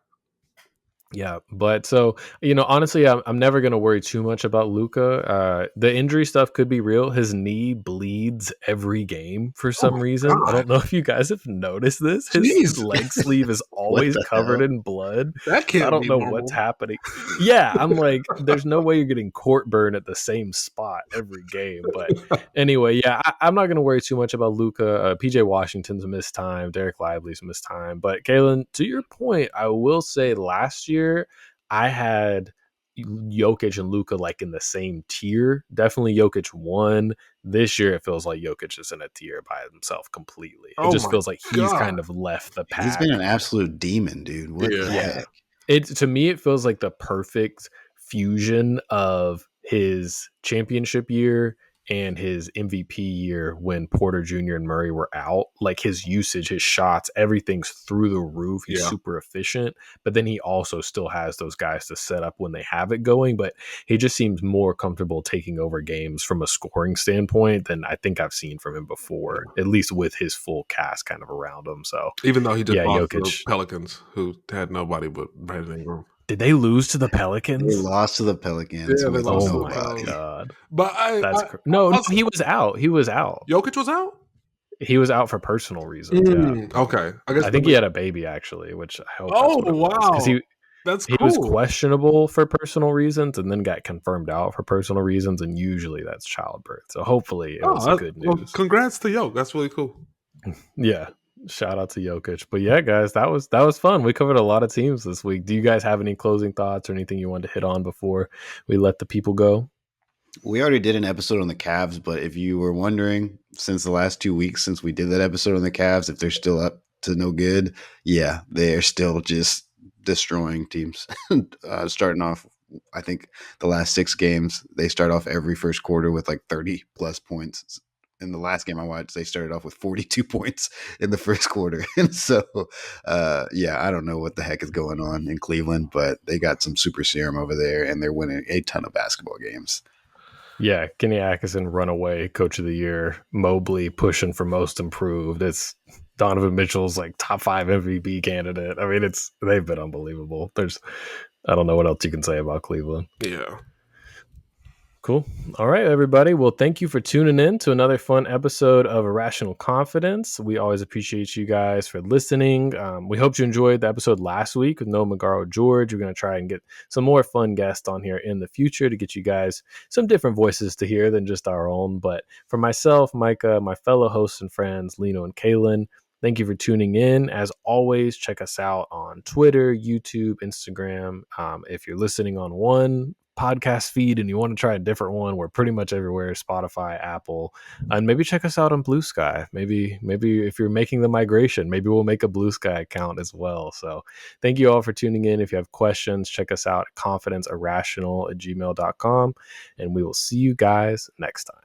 S1: Yeah, but so honestly, I'm never gonna worry too much about Luca. The injury stuff could be real. His knee bleeds every game for
S3: Oh
S1: some
S3: my
S1: reason. I
S3: god.
S1: don't know if you guys have noticed this. His
S3: Jeez.
S1: leg sleeve is
S2: What
S1: always
S2: the
S1: covered
S2: hell?
S1: in blood.
S3: That
S1: So I
S3: can't
S1: don't
S3: be
S1: know what's
S3: normal.
S1: happening. Yeah, I'm like, there's no way you're getting court burn at the same spot every game. But anyway, yeah, I'm not gonna worry too much about Luca. PJ Washington's missed time. Derek Lively's missed time. But Caelan, to your point, I will say last year I had Jokic and Luka like in the same tier. Definitely Jokic won. This year it feels like Jokic is in a tier by himself completely. It
S3: Oh
S1: just
S3: my
S1: feels like he's
S3: god.
S1: kind of left the
S2: He's been an
S1: pack.
S2: absolute demon, dude. What the
S3: Yeah.
S1: Yeah.
S2: heck?
S1: It to me it feels like the perfect fusion of his championship year and his MVP year when Porter Jr. and Murray were out. Like his usage, his shots, everything's through the roof. He's
S3: Yeah.
S1: super efficient, but then he also still has those guys to set up when they have it going. But he just seems more comfortable taking over games from a scoring standpoint than I think I've seen from him before,
S3: Yeah.
S1: at least with his full cast kind of around him. So
S3: Even though he just
S1: yeah,
S3: lost to the
S1: Jokic.
S3: Pelicans, who had nobody but Brandon Ingram.
S1: Did they lose to the
S2: They
S1: Pelicans?
S2: lost to the Pelicans
S3: Yeah, they
S2: with
S3: lost
S1: Oh
S3: to the
S1: my
S2: nobody.
S3: Pels.
S1: god,
S3: But
S1: that's no,
S3: I
S1: no.
S3: was,
S1: He was out. He was out.
S3: Jokic was out.
S1: He was out for personal reasons. Yeah,
S3: Okay, I guess
S1: I
S3: that
S1: think he
S3: makes.
S1: had a baby actually, which I hope that's
S3: Oh
S1: what it was because
S3: wow,
S1: he
S3: that's
S1: he was
S3: cool.
S1: questionable for personal reasons and then got confirmed out for personal reasons, and usually that's childbirth. So hopefully it was
S3: Oh,
S1: good
S3: well,
S1: news.
S3: congrats to Yoke. That's really cool.
S1: Yeah. Shout out to Jokic. But yeah, guys, that was fun. We covered a lot of teams this week. Do you guys have any closing thoughts or anything you want to hit on before we let the people go?
S2: We already did an episode on the Cavs, but if you were wondering, since the last 2 weeks since we did that episode on the Cavs, if they're still up to no good, yeah, they are still just destroying teams. Starting off I think the last 6 games, they start off every first quarter with like 30 plus points. In the last game I watched, they started off with 42 points in the first quarter. And so, I don't know what the heck is going on in Cleveland, but they got some super serum over there, and they're winning a ton of basketball games.
S1: Yeah, Kenny Atkinson, runaway coach of the year. Mobley pushing for most improved. It's Donovan Mitchell's like top 5 MVP candidate. I mean, they've been unbelievable. I don't know what else you can say about Cleveland.
S3: Yeah.
S1: Cool. All right, everybody. Well, thank you for tuning in to another fun episode of Irrational Confidence. We always appreciate you guys for listening. We hope you enjoyed the episode last week with Noah McGarrow George. We're going to try and get some more fun guests on here in the future to get you guys some different voices to hear than just our own. But for myself, Micah, my fellow hosts and friends, Lino and Caelan, thank you for tuning in. As always, check us out on Twitter, YouTube, Instagram. If you're listening on one podcast feed and you want to try a different one, we're pretty much everywhere: Spotify, Apple, and maybe check us out on Blue Sky. Maybe if you're making the migration, maybe we'll make a Blue Sky account as well. So thank you all for tuning in. If you have questions, check us out at confidenceirrational@gmail.com, and we will see you guys next time.